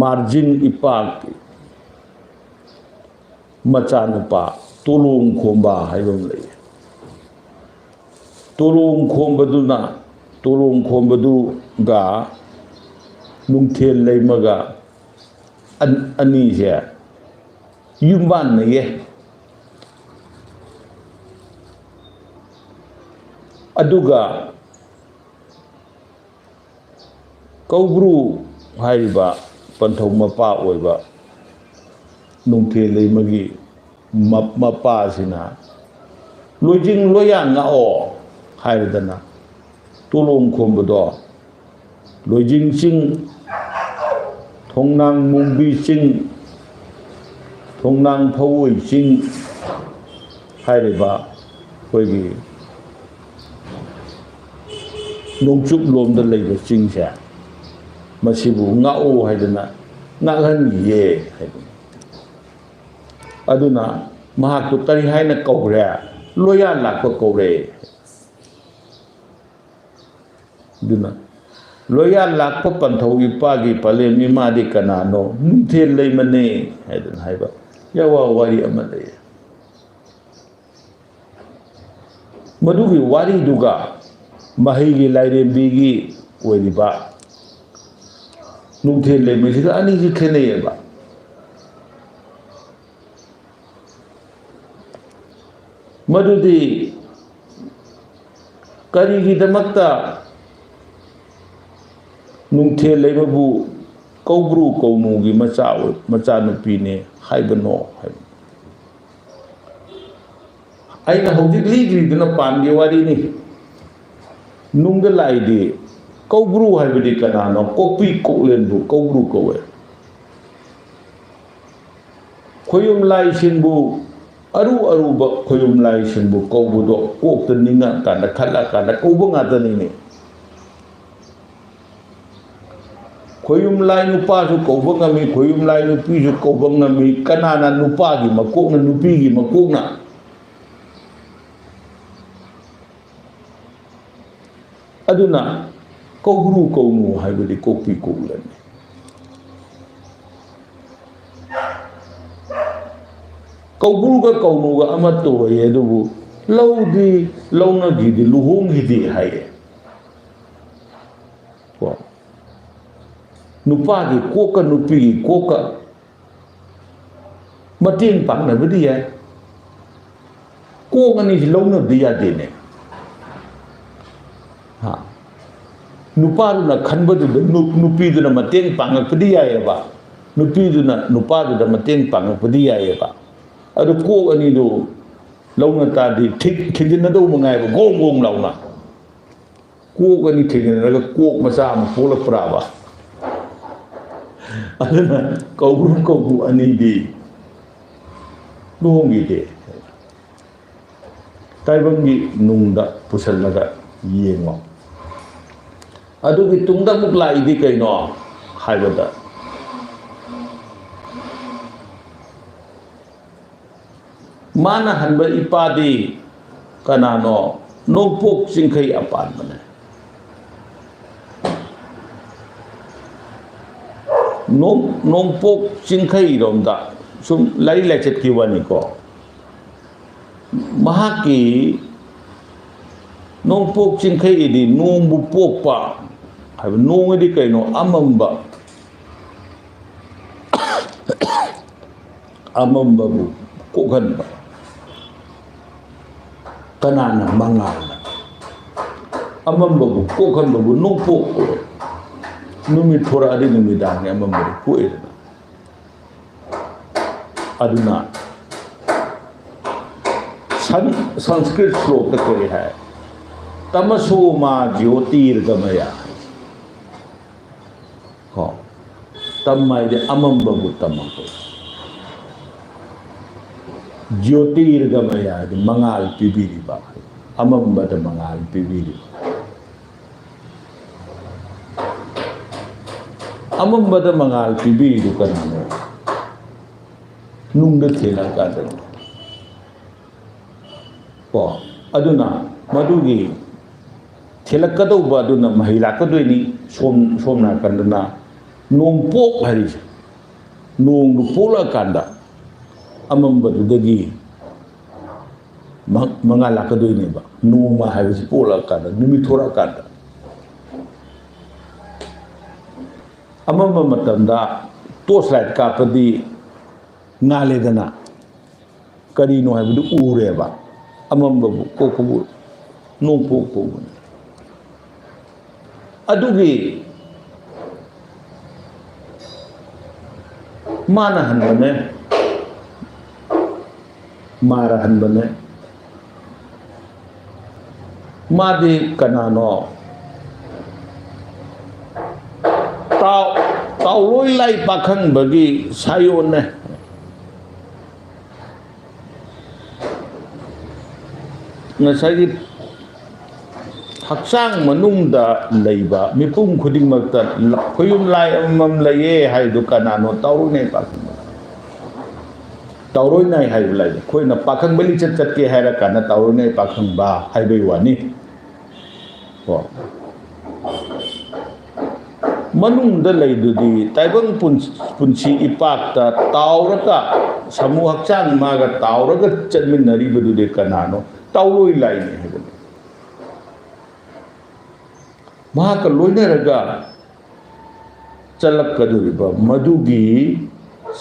ꯃꯥꯔꯖꯤꯡ ꯏꯄꯥꯛꯀꯤ ꯃꯆꯥꯅꯨꯄꯥ ꯇꯣꯂꯣꯡꯈꯣꯝꯕ ꯍꯥꯏꯕ ꯑꯃ ꯂꯩ ꯇꯣꯂꯣꯡꯈꯣꯝꯕꯗꯨꯒ ꯅꯨꯡꯊꯦꯜ ꯂꯩꯃꯒ ꯑꯅꯤꯁꯦ ꯌꯨꯝꯕꯥꯟꯅꯩꯌꯦ ꯑꯗꯨꯒ ꯀꯧꯕ꯭ꯔꯨ ꯍꯥꯏꯔꯤꯕ ꯄꯟꯊꯧ ꯃꯄꯥ ꯑꯣꯏꯕ ꯅꯨꯡꯊꯦꯜ ꯂꯩꯃꯒꯤ ꯃꯄꯥꯁꯤꯅ ꯂꯣꯏꯖꯤꯡ ꯂꯣꯏꯌꯥ ꯉꯥꯛꯑꯣ ꯍꯥꯏꯔꯗꯅ ꯇꯣꯂꯣꯝ ꯈꯣꯝꯕꯗꯣ ꯂꯣꯏꯖꯤꯡ ꯆꯤꯡ, ꯊꯣꯡꯅꯥꯡ ꯃꯣꯡꯕꯤ ꯆꯤꯡ, ꯊꯣꯡꯅꯥꯡ ꯐꯧꯑꯣꯏ ꯆꯤꯡ ꯍꯥꯏꯔꯤꯕ ꯑꯩꯈꯣꯏꯒꯤ ꯅꯣꯡꯆꯨꯞ ꯂꯣꯝꯗ ꯂꯩꯕ ꯆꯤꯡꯁꯦ ꯃꯁꯤꯕꯨ ꯉꯥꯛꯑꯣ ꯍꯥꯏꯗꯅ ꯉꯥꯛꯍꯟꯈꯤꯌꯦ ꯍꯥꯏꯗꯅ ꯑꯗꯨꯅ ꯃꯍꯥꯛꯇꯨ ꯀꯔꯤ ꯍꯥꯏꯅ ꯀꯧꯈ꯭ꯔꯦ? ꯂꯣꯌꯥ ꯂꯥꯛꯄ ꯀꯧꯔꯦ꯫ ꯑꯗꯨꯅ ꯂꯣꯌꯥ ꯂꯥꯛꯄ ꯄꯟꯊꯧ ꯏꯄꯥꯒꯤ ꯄꯂꯦꯝ ꯏꯃꯥꯗꯤ ꯀꯅꯥꯅꯣ? ꯅꯨꯡꯊꯦꯜ ꯂꯩꯃꯅꯦ ꯍꯥꯏꯗꯅ ꯍꯥꯏꯕ ꯌꯥꯋꯥ ꯋꯥꯔꯤ ꯑꯃ ꯂꯩ꯫ ꯃꯗꯨꯒꯤ ꯋꯥꯔꯤꯗꯨꯒ ꯃꯍꯩꯒꯤ ꯂꯥꯏꯔꯦꯝꯕꯤꯒꯤ ꯑꯣꯏꯔꯤꯕ ꯅꯨꯡꯊꯦꯜ ꯂꯩꯃꯁꯤꯒ ꯑꯅꯤꯁꯤ ꯈꯦꯠꯅꯩꯌꯦꯕ꯫ ꯃꯗꯨꯗꯤ ꯀꯔꯤꯒꯤꯗꯃꯛꯇ ꯅꯨꯡꯊꯦꯜ ꯂꯩꯃꯕꯨ ꯀꯧꯕ꯭ꯔꯨ ꯀꯧꯅꯨꯒꯤ ꯃꯆꯥꯅꯨꯄꯤꯅꯦ ꯍꯥꯏꯕꯅꯣ ꯍꯥꯏꯕ꯫ ꯑꯩꯅ ꯍꯧꯖꯤꯛ ꯂꯤꯈ꯭ꯔꯤꯗꯨꯅ ꯄꯥꯟꯒꯤ ꯋꯥꯔꯤꯅꯤ꯫ ꯅꯨꯡꯗ ꯂꯥꯛꯏꯗꯤ ꯀꯧꯕ꯭ꯔꯨ ꯍꯥꯏꯕꯗꯤ ꯀꯅꯥꯅꯣ? ꯀꯣꯛꯄꯤ ꯀꯣꯛꯂꯦꯟꯕꯨ ꯀꯧꯕ꯭ꯔꯨ ꯀꯧꯋꯦ꯫ ꯈꯣꯌꯨꯝ ꯂꯥꯏꯁꯤꯡꯕꯨ ꯑꯔꯨ ꯑꯔꯨꯕ ꯈꯣꯌꯨꯝ ꯂꯥꯏꯁꯤꯡꯕꯨ ꯀꯧꯕꯗꯣ ꯀꯣꯛꯇ ꯅꯤꯡꯉꯛꯀꯥꯟꯗ ꯈꯜꯂꯛꯀꯥꯟꯗ ꯀꯧꯕ ꯉꯥꯛꯇꯅꯤꯅꯦ꯫ ꯈꯣꯌꯨꯝ ꯂꯥꯏ ꯅꯨꯄꯥꯁꯨ ꯀꯧꯕ ꯉꯝꯃꯤ, ꯈꯣꯌꯨꯝ ꯂꯥꯏ ꯅꯨꯄꯤꯁꯨ ꯀꯧꯕ ꯉꯝꯃꯤ꯫ ꯀꯅꯥꯅ ꯅꯨꯄꯥꯒꯤ ꯃꯀꯣꯛꯅ, ꯅꯨꯄꯤꯒꯤ ꯃꯀꯣꯛꯅ? ꯑꯗꯨꯅ ꯀꯧꯕ꯭ꯔꯨ ꯀꯧꯅꯨ ꯍꯥꯏꯕꯗꯤ ꯀꯣꯛꯄꯤ ꯀꯣꯛꯂꯦꯟꯅꯤ꯫ ꯀꯧꯕ꯭ꯔꯨꯒ ꯀꯧꯅꯨꯒ ꯑꯃꯠꯇ ꯑꯣꯏꯌꯦ, ꯑꯗꯨꯕꯨ ꯂꯧꯗꯤ ꯂꯧꯅꯈꯤꯗꯦ, ꯂꯨꯍꯣꯡꯈꯤꯗꯦ ꯍꯥꯏꯌꯦ꯫ ꯅꯨꯄꯥꯒꯤ ꯀꯣꯛꯀ ꯅꯨꯄꯤꯒꯤ ꯀꯣꯛꯀ ꯃꯇꯦꯡ ꯄꯥꯡꯅꯕꯗꯤ ꯌꯥꯏ, ꯀꯣꯛ ꯑꯅꯤꯁꯤ ꯂꯧꯅꯕꯗꯤ ꯌꯥꯗꯦꯅꯦ꯫ ꯅꯨꯄꯥꯗꯨꯅ ꯈꯟꯕꯗꯨꯗ ꯅꯨꯄꯤꯗꯨꯅ ꯃꯇꯦꯡ ꯄꯥꯡꯉꯛꯄꯗꯤ ꯌꯥꯏꯑꯕ, ꯅꯨꯄꯤꯗꯨꯅ ꯅꯨꯄꯥꯗꯨꯗ ꯃꯇꯦꯡ ꯄꯥꯡꯉꯛꯄꯗꯤ ꯌꯥꯏꯑꯕ꯫ ꯑꯗꯨ ꯀꯣꯛ ꯑꯅꯤꯗꯨ ꯂꯧꯅ ꯇꯥꯔꯗꯤ ꯊꯤꯡꯖꯤꯟꯅꯗꯧꯕ ꯉꯥꯏꯕ ꯒꯣꯡ ꯒꯣꯡ ꯂꯥꯎꯅ꯫ ꯀꯣꯛ ꯑꯅꯤ ꯊꯦꯡꯖꯤꯟꯅꯔꯒ ꯀꯣꯛ ꯃꯆꯥ ꯑꯃ ꯄꯣꯛꯂꯛꯄ꯭ꯔꯥꯕ? ꯑꯗꯨꯅ ꯀꯧꯕ꯭ꯔꯨ ꯀꯧꯅꯨ ꯑꯅꯤꯗꯤ ꯂꯨꯍꯣꯡꯈꯤꯗꯦ꯫ ꯇꯥꯏꯕꯪꯒꯤ ꯅꯨꯡꯗ ꯄꯨꯁꯤꯜꯂꯒ ꯌꯦꯡꯉꯣ꯫ ꯑꯗꯨꯒꯤ ꯇꯨꯡꯗ ꯑꯃꯨꯛ ꯂꯥꯛꯏꯗꯤ ꯀꯩꯅꯣ ꯍꯥꯏꯕꯗ ꯃꯥꯅ ꯍꯟꯕ ꯏꯄꯥꯗꯤ ꯀꯅꯥꯅꯣ? ꯅꯣꯡꯄꯣꯛ ꯆꯤꯡꯈꯩ ꯑꯄꯥꯟꯕꯅꯦ꯫ ꯅꯣꯡꯄꯣꯛ ꯆꯤꯡꯈꯩꯔꯣꯝꯗ ꯁꯨꯝ ꯂꯥꯏꯔꯤꯛ ꯂꯥꯏꯆꯠꯀꯤ ꯋꯥꯅꯤꯀꯣ, ꯃꯍꯥꯛꯀꯤ ꯅꯣꯡꯄꯣꯛ ꯆꯤꯡꯈꯩꯗꯤ ꯅꯣꯡꯕꯨ ꯄꯣꯛꯄ ꯍꯥꯏꯕ꯫ ꯅꯣꯡꯗꯤ ꯀꯩꯅꯣ? ꯑꯃꯝꯕ, ꯑꯃꯝꯕꯕꯨ ꯀꯣꯛꯍꯟꯕ꯫ ꯀꯅꯥꯅ? ꯃꯉꯥꯜꯅ꯫ ꯑꯃꯝꯕꯕꯨ ꯀꯣꯛꯍꯟꯕꯕꯨ ꯅꯣꯡꯄꯣꯛ ꯀꯧꯋꯦ꯫ ꯅꯨꯃꯤꯠ ꯊꯣꯔꯛꯑꯗꯤ ꯅꯨꯃꯤꯗꯥꯡꯒꯤ ꯑꯃꯝꯕꯗꯨ ꯀꯣꯛꯑꯦꯗꯅ꯫ ꯑꯗꯨꯅ ꯁꯪꯁꯀ꯭ꯔꯤꯠ ꯁ꯭ꯂꯣꯛꯇ ꯀꯔꯤ ꯍꯥꯏ? ꯇꯃꯁꯣ ꯃꯥ ꯖ꯭ꯌꯣꯇꯤꯔꯒꯃꯌ꯫ ꯇꯝ ꯍꯥꯏꯗꯤ ꯑꯃꯝꯕꯕꯨ ꯇꯝꯃꯛꯄ, ꯖ꯭ꯌꯣꯇꯤꯔꯒꯃꯌ ꯍꯥꯏꯗꯤ ꯃꯉꯥꯜ ꯄꯤꯕꯤꯔꯤꯕ, ꯑꯃꯝꯕꯗ ꯃꯉꯥꯜ ꯄꯤꯕꯤꯔꯤꯕ꯫ ꯑꯃꯝꯕꯗ ꯃꯉꯥꯜ ꯄꯤꯕꯤꯔꯤꯗꯨ ꯀꯅꯥꯅꯣ? ꯅꯨꯡꯗ ꯊꯦꯡꯅꯔꯀꯥꯟꯗꯅꯤ ꯀꯣ꯫ ꯑꯗꯨꯅ ꯃꯗꯨꯒꯤ ꯊꯦꯜꯂꯛꯀꯗꯧꯕ ꯑꯗꯨꯅ ꯃꯍꯩ ꯂꯥꯛꯀꯗꯣꯏꯅꯤ꯫ ꯁꯣꯝ ꯅꯥꯀꯟꯗꯅ ꯅꯣꯡꯄꯣꯛ ꯍꯥꯏꯔꯤꯁꯦ, ꯅꯣꯡꯗꯨ ꯄꯣꯛꯂꯛꯑꯀꯥꯟꯗ ꯑꯃꯝꯕꯗꯨꯗꯒꯤ ꯃꯉꯥꯜ ꯂꯥꯛꯀꯗꯣꯏꯅꯦꯕ꯫ ꯅꯣꯡꯃ ꯍꯥꯏꯕꯁꯤ ꯄꯣꯛꯂꯛꯑꯀꯥꯟꯗ, ꯅꯨꯃꯤꯠ ꯊꯣꯔꯛꯑꯀꯥꯟꯗ꯫ ꯑꯃꯝꯕ ꯃꯇꯝꯗ ꯇꯣꯔꯆ ꯂꯥꯏꯠ ꯀꯥꯞꯄꯗꯤ ꯉꯥꯜꯂꯦꯗꯅ, ꯀꯔꯤꯅꯣ ꯍꯥꯏꯕꯗꯨ ꯎꯔꯦꯕ, ꯑꯃꯝꯕꯕꯨ ꯀꯣꯛꯄꯕꯨ ꯅꯣꯡꯄꯣꯛ ꯄꯧꯕꯅꯤ ꯑꯗꯨꯒꯤ ꯃꯥꯅ ꯍꯟꯕꯅꯦ ꯃꯥꯔ ꯍꯟꯕꯅꯦ ꯃꯥꯗꯤ ꯀꯅꯥꯅꯣ ꯇꯥꯎꯔꯣꯏ ꯂꯥꯏ ꯄꯥꯈꯪꯕꯒꯤ ꯁꯥꯌꯣꯟꯅꯦ ꯉꯁꯥꯏꯒꯤ ꯍꯛꯆꯥꯡ ꯃꯅꯨꯡꯗ ꯂꯩꯕ ꯃꯤꯄꯨꯝ ꯈꯨꯗꯤꯡꯃꯛꯇ ꯈꯨꯌꯨꯝ ꯂꯥꯏ ꯑꯃꯃꯝ ꯂꯩꯌꯦ ꯍꯥꯏꯗꯨ ꯀꯅꯥꯅꯣ ꯇꯥꯎꯔꯣꯏ ꯄꯥꯈꯪꯕ ꯇꯥꯎꯔꯣꯏꯅꯥꯏ ꯍꯥꯏꯕ ꯂꯩ ꯑꯩꯈꯣꯏꯅ ꯄꯥꯈꯪꯕ ꯂꯤꯆꯠ ꯆꯠꯀꯦ ꯍꯥꯏꯔ ꯀꯥꯟꯗ ꯇꯥꯎꯔꯣꯏꯅꯥꯏ ꯄꯥꯈꯪꯕ ꯍꯥꯏꯕꯩ ꯋꯥꯅꯤ ꯀꯣ ꯃꯅꯨꯡꯗ ꯂꯩꯗꯨꯗꯤ ꯇꯥꯏꯕꯪ ꯄꯨꯟꯁꯤ ꯏꯄꯥꯛꯇ ꯇꯥꯎꯔꯒ ꯁꯃꯨ ꯍꯛꯆꯥꯡ ꯃꯥꯒ ꯇꯥꯎꯔꯒ ꯆꯠꯃꯤꯟꯅꯔꯤꯕꯗꯨꯗꯤ ꯀꯅꯥꯅꯣ ꯇꯥꯎꯔꯣꯏ ꯂꯥꯏꯅꯤ ꯍꯥꯏꯕꯅꯤ ꯃꯍꯥꯛꯀ ꯂꯣꯏꯅꯔꯒ ꯆꯠꯂꯛꯀꯗꯧꯔꯤꯕ ꯃꯗꯨꯒꯤ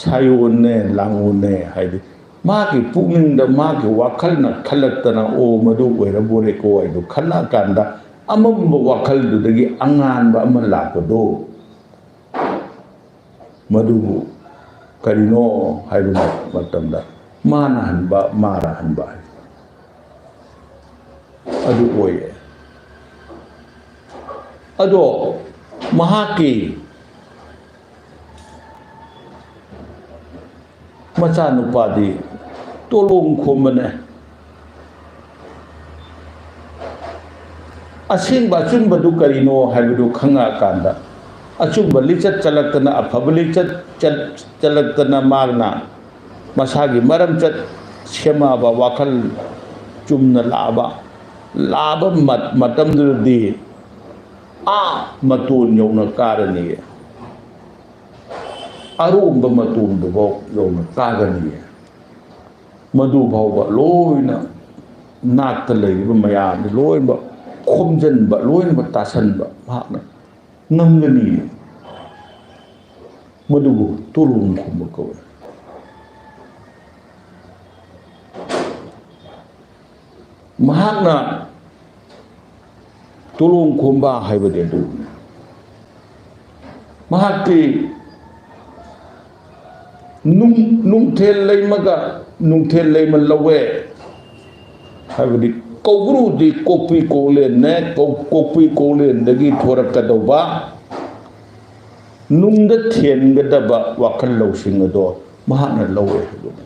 ꯁꯥꯌꯣꯟꯅꯦ ꯂꯥꯡꯑꯣꯟꯅꯦ ꯍꯥꯏꯗꯤ ꯃꯥꯒꯤ ꯄꯨꯛꯅꯤꯡꯗ ꯃꯥꯒꯤ ꯋꯥꯈꯜꯅ ꯈꯜꯂꯛꯇꯅ ꯑꯣ ꯃꯗꯨ ꯑꯣꯏꯔꯕꯣꯔꯦꯀꯣ ꯍꯥꯏꯗꯨ ꯈꯜꯂꯛꯑꯀꯥꯟꯗ ꯑꯃꯝꯕ ꯋꯥꯈꯜꯗꯨꯗꯒꯤ ꯑꯉꯥꯟꯕ ꯑꯃ ꯂꯥꯛꯄꯗꯣ ꯃꯗꯨꯕꯨ ꯀꯔꯤꯅꯣ ꯍꯥꯏꯕ ꯃꯇꯝꯗ ꯃꯥꯅ ꯍꯟꯕ ꯃꯥꯔ ꯍꯟꯕ ꯑꯗꯨ ꯑꯣꯏꯌꯦ ꯑꯗꯣ ꯃꯍꯥꯛꯀꯤ ꯃꯆꯥꯅꯨꯄꯥꯗꯤ ꯇꯣꯂꯣꯝ ꯈꯣꯝꯕꯅꯦ ꯑꯁꯦꯡꯕ ꯑꯆꯨꯝꯕꯗꯨ ꯀꯔꯤꯅꯣ ꯍꯥꯏꯕꯗꯨ ꯈꯪꯉꯛꯑꯀꯥꯟꯗ ꯑꯆꯨꯝꯕ ꯂꯤꯆꯠ ꯆꯠꯂꯛꯇꯅ ꯑꯐꯕ ꯂꯤꯆꯠ ꯆꯠꯂꯛꯇꯅ ꯃꯥꯅ ꯃꯁꯥꯒꯤ ꯃꯔꯝꯆꯠ ꯁꯦꯝꯃꯛꯑꯕ ꯋꯥꯈꯜ ꯆꯨꯝꯅ ꯂꯥꯛꯑꯕ ꯃꯇꯝꯗꯨꯗꯗꯤ ꯃꯇꯣꯟ ꯌꯧꯅ ꯀꯥꯔꯅꯤꯌꯦ ꯑꯔꯣꯝꯕ ꯃꯇꯣꯟꯗꯨꯐꯥꯎ ꯌꯧꯅ ꯀꯥꯒꯅꯤꯌꯦ ꯃꯗꯨ ꯐꯥꯎꯕ ꯂꯣꯏꯅ ꯅꯥꯛꯇ ꯂꯩꯔꯤꯕ ꯃꯌꯥꯝꯁꯦ ꯂꯣꯏꯅꯃꯛ ꯈꯣꯝꯖꯤꯟꯕ ꯂꯣꯏꯅꯃꯛ ꯇꯥꯁꯟꯕ ꯃꯍꯥꯛꯅ ꯉꯝꯒꯅꯤꯌꯦ ꯃꯗꯨꯕꯨ ꯇꯣꯂꯣꯝ ꯈꯣꯝꯕ ꯀꯧꯋꯦ ꯃꯍꯥꯛꯅ ꯇꯣꯂꯣꯝ ꯈꯣꯝꯕ ꯍꯥꯏꯕꯗꯤ ꯑꯗꯨꯅꯤ ꯃꯍꯥꯛꯇꯤ ꯅꯨꯡꯊꯦꯜ ꯂꯩꯃꯒ ꯅꯨꯡꯊꯦꯜ ꯂꯩꯃ ꯂꯧꯋꯦ ꯍꯥꯏꯕꯗꯤ ꯀꯧꯕ꯭ꯔꯨꯗꯤ ꯀꯣꯛꯄꯤ ꯀꯣꯛꯂꯦꯟꯅꯦ ꯀꯣꯛꯄꯤ ꯀꯣꯛꯂꯦꯟꯗꯒꯤ ꯊꯣꯔꯛꯀꯗꯧꯕ ꯅꯨꯡꯗ ꯊꯦꯟꯒꯗꯕ ꯋꯥꯈꯜ ꯂꯧꯁꯤꯡ ꯑꯗꯣ ꯃꯍꯥꯛꯅ ꯂꯧꯋꯦ ꯍꯥꯏꯕꯅꯤ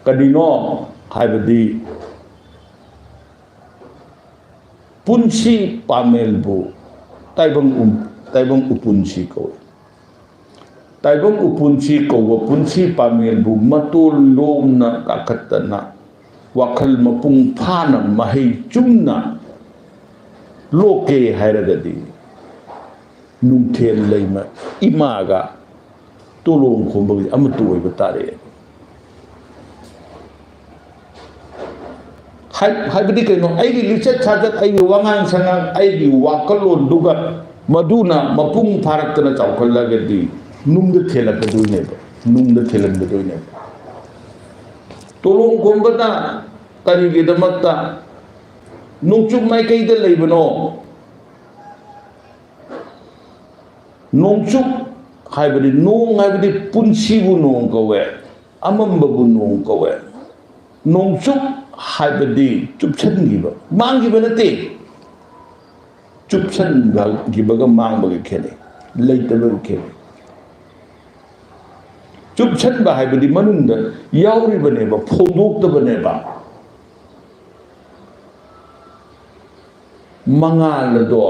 ꯀꯔꯤꯅꯣ ꯍꯥꯏꯕꯗꯤ ꯄꯨꯟꯁꯤ ꯄꯥꯃꯦꯜꯕꯨ ꯇꯥꯏꯕꯪ ꯎꯄꯨꯟꯁꯤ ꯀꯧꯏ ꯇꯥꯏꯕꯪ ꯎꯄꯨꯟꯁꯤ ꯀꯧꯕ ꯄꯨꯟꯁꯤ ꯄꯥꯃꯦꯜꯕꯨ ꯃꯇꯣꯟ ꯂꯣꯝꯅ ꯀꯥꯈꯠꯇꯅ ꯋꯥꯈꯜ ꯃꯄꯨꯡ ꯐꯥꯅ ꯃꯍꯩ ꯆꯨꯝꯅ ꯂꯣꯛꯀꯦ ꯍꯥꯏꯔꯒꯗꯤ ꯅꯨꯡꯊꯦꯜ ꯂꯩꯃ ꯏꯃꯥꯒ ꯇꯣꯂꯣꯝ ꯈꯣꯝꯕꯒꯤ ꯑꯃꯠꯇ ꯑꯣꯏꯕ ꯇꯥꯔꯦ ꯍꯥꯏꯕꯗꯤ ꯀꯩꯅꯣ ꯑꯩꯒꯤ ꯂꯤꯆꯠ ꯁꯥꯖꯠ ꯑꯩꯒꯤ ꯋꯥꯉꯥꯡ ꯁꯉꯥꯡ ꯑꯩꯒꯤ ꯋꯥꯈꯜꯂꯣꯟꯗꯨꯒ ꯃꯗꯨꯅ ꯃꯄꯨꯡ ꯐꯥꯔꯛꯇꯅ ꯆꯥꯎꯈꯠꯂꯒꯗꯤ ꯅꯨꯡꯗ ꯊꯦꯜꯂꯛꯀꯗꯣꯏꯅꯦꯕ ꯅꯨꯡꯗ ꯊꯦꯜꯍꯟꯒꯗꯣꯏꯅꯦꯕ ꯇꯣꯂꯣꯝ ꯈꯣꯝꯕꯅ ꯀꯔꯤꯒꯤꯗꯃꯛꯇ ꯅꯣꯡꯆꯨꯞ ꯃꯥꯏꯀꯩꯗ ꯂꯩꯕꯅꯣ ꯅꯣꯡꯆꯨꯞ ꯍꯥꯏꯕꯗꯤ ꯅꯣꯡ ꯍꯥꯏꯕꯗꯤ ꯄꯨꯟꯁꯤꯕꯨ ꯅꯣꯡ ꯀꯧꯋꯦ ꯑꯃꯝꯕꯕꯨ ꯅꯣꯡ ꯀꯧꯋꯦ ꯅꯣꯡꯆꯨꯞ ꯍꯥꯏꯕꯗꯤ ꯆꯨꯞꯁꯟꯈꯤꯕ ꯃꯥꯡꯈꯤꯕ ꯅꯠꯇꯦ ꯆꯨꯞꯁꯟꯈꯤꯕꯒ ꯃꯥꯡꯕꯒ ꯈꯦꯠꯅꯩ ꯂꯩꯇꯕꯒ ꯈꯦꯠꯅꯩ ꯆꯨꯞꯁꯟꯕ ꯍꯥꯏꯕꯗꯤ ꯃꯅꯨꯡꯗ ꯌꯥꯎꯔꯤꯕꯅꯦꯕ ꯐꯣꯡꯗꯣꯛꯇꯕꯅꯦꯕ ꯃꯉꯥꯜ ꯑꯗꯣ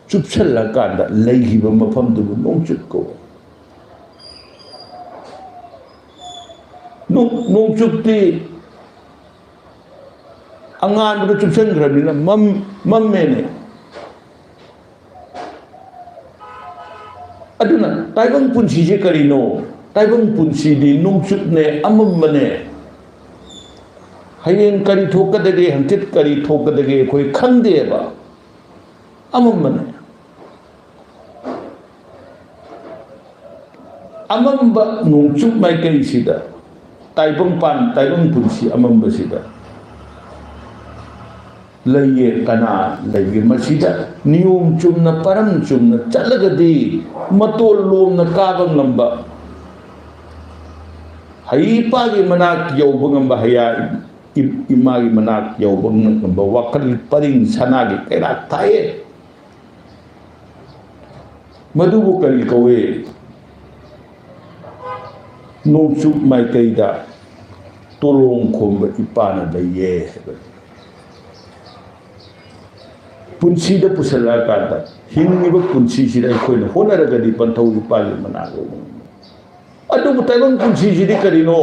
ꯆꯨꯞꯁꯜꯂꯀꯥꯟꯗ ꯂꯩꯈꯤꯕ ꯃꯐꯝꯗꯨꯕꯨ ꯅꯣꯡꯆꯨꯞ ꯀꯧꯋꯦ ꯅꯣꯡꯆꯨꯞꯇꯤ ꯑꯉꯥꯟꯕꯗ ꯆꯨꯞꯁꯟꯈ꯭ꯔꯕꯅꯤꯅ ꯃꯝꯃꯦꯅꯦ ꯑꯗꯨꯅ ꯇꯥꯏꯕꯪ ꯄꯨꯟꯁꯤꯁꯦ ꯀꯔꯤꯅೋ ꯇꯥꯏꯕꯪ ꯄꯨꯟꯁꯤꯗꯤ ꯅꯣꯡꯆꯨꯞꯅꯦ ꯑꯃꯝꯕꯅꯦ ꯍꯌꯦꯡ ꯀꯔꯤ ꯊꯣꯛꯀꯗꯒꯦ ꯍꯪꯆꯤꯠ ꯀꯔꯤ ꯊꯣꯛꯀꯗꯒꯦ ꯑꯩꯈꯣই ꯈꯪꯗꯦꯕ ꯑꯃꯝꯕꯅꯦ ꯑꯃꯝꯕ ꯅꯣꯡꯆꯨꯞ ꯃꯥꯏꯀꯩꯁꯤꯗ ꯇꯥꯏꯕꯪ ꯄꯨꯟꯁꯤ ꯑꯃꯝꯕꯁꯤꯗ ꯂꯩꯌꯦ ꯀꯅꯥ ꯂꯩꯒꯦ ꯃꯁꯤꯗ ꯅꯤꯌꯣꯝ ꯆꯨꯝꯅ ꯄꯔꯝ ꯆꯨꯝꯅ ꯆꯠꯂꯒꯗꯤ ꯃꯇꯣꯜ ꯂꯣꯝꯅ ꯀꯥꯕ ꯉꯝꯕ ꯍꯩꯄꯥꯒꯤ ꯃꯅꯥꯛ ꯌꯧꯕ ꯉꯝꯕ ꯍꯩꯌꯥ ꯏꯃꯥꯒꯤ ꯃꯅꯥꯛ ꯌꯧꯕ ꯉꯝꯕ ꯋꯥꯈꯜ ꯄꯔꯤꯡ ꯁꯅꯥꯒꯤ ꯀꯩꯔꯥꯛ ꯊꯥꯏꯌꯦ ꯃꯗꯨꯕꯨ ꯀꯔꯤ ꯀꯧꯏ ꯅꯣꯡꯆꯨꯞ ꯃꯥꯏꯀꯩꯗ ꯇꯣꯂꯣꯡ ꯈꯣꯝꯕ ꯏꯄꯥꯅ ꯂꯩꯌꯦ ꯍꯥꯏꯕꯅꯤ ꯄꯨꯟꯁꯤꯗ ꯄꯨꯁꯜꯂꯛꯑꯀꯥꯟꯗ ꯍꯤꯡꯉꯤꯕ ꯄꯨꯟꯁꯤꯁꯤꯗ ꯑꯩꯈꯣꯏꯅ ꯍꯣꯠꯅꯔꯒꯗꯤ ꯄꯟꯊꯧ ꯏꯄꯥꯒꯤ ꯃꯅꯥꯛ ꯌꯧꯕ ꯑꯗꯨꯕꯨ ꯇꯥꯏꯕꯪ ꯄꯨꯟꯁꯤꯁꯤꯗꯤ ꯀꯔꯤꯅꯣ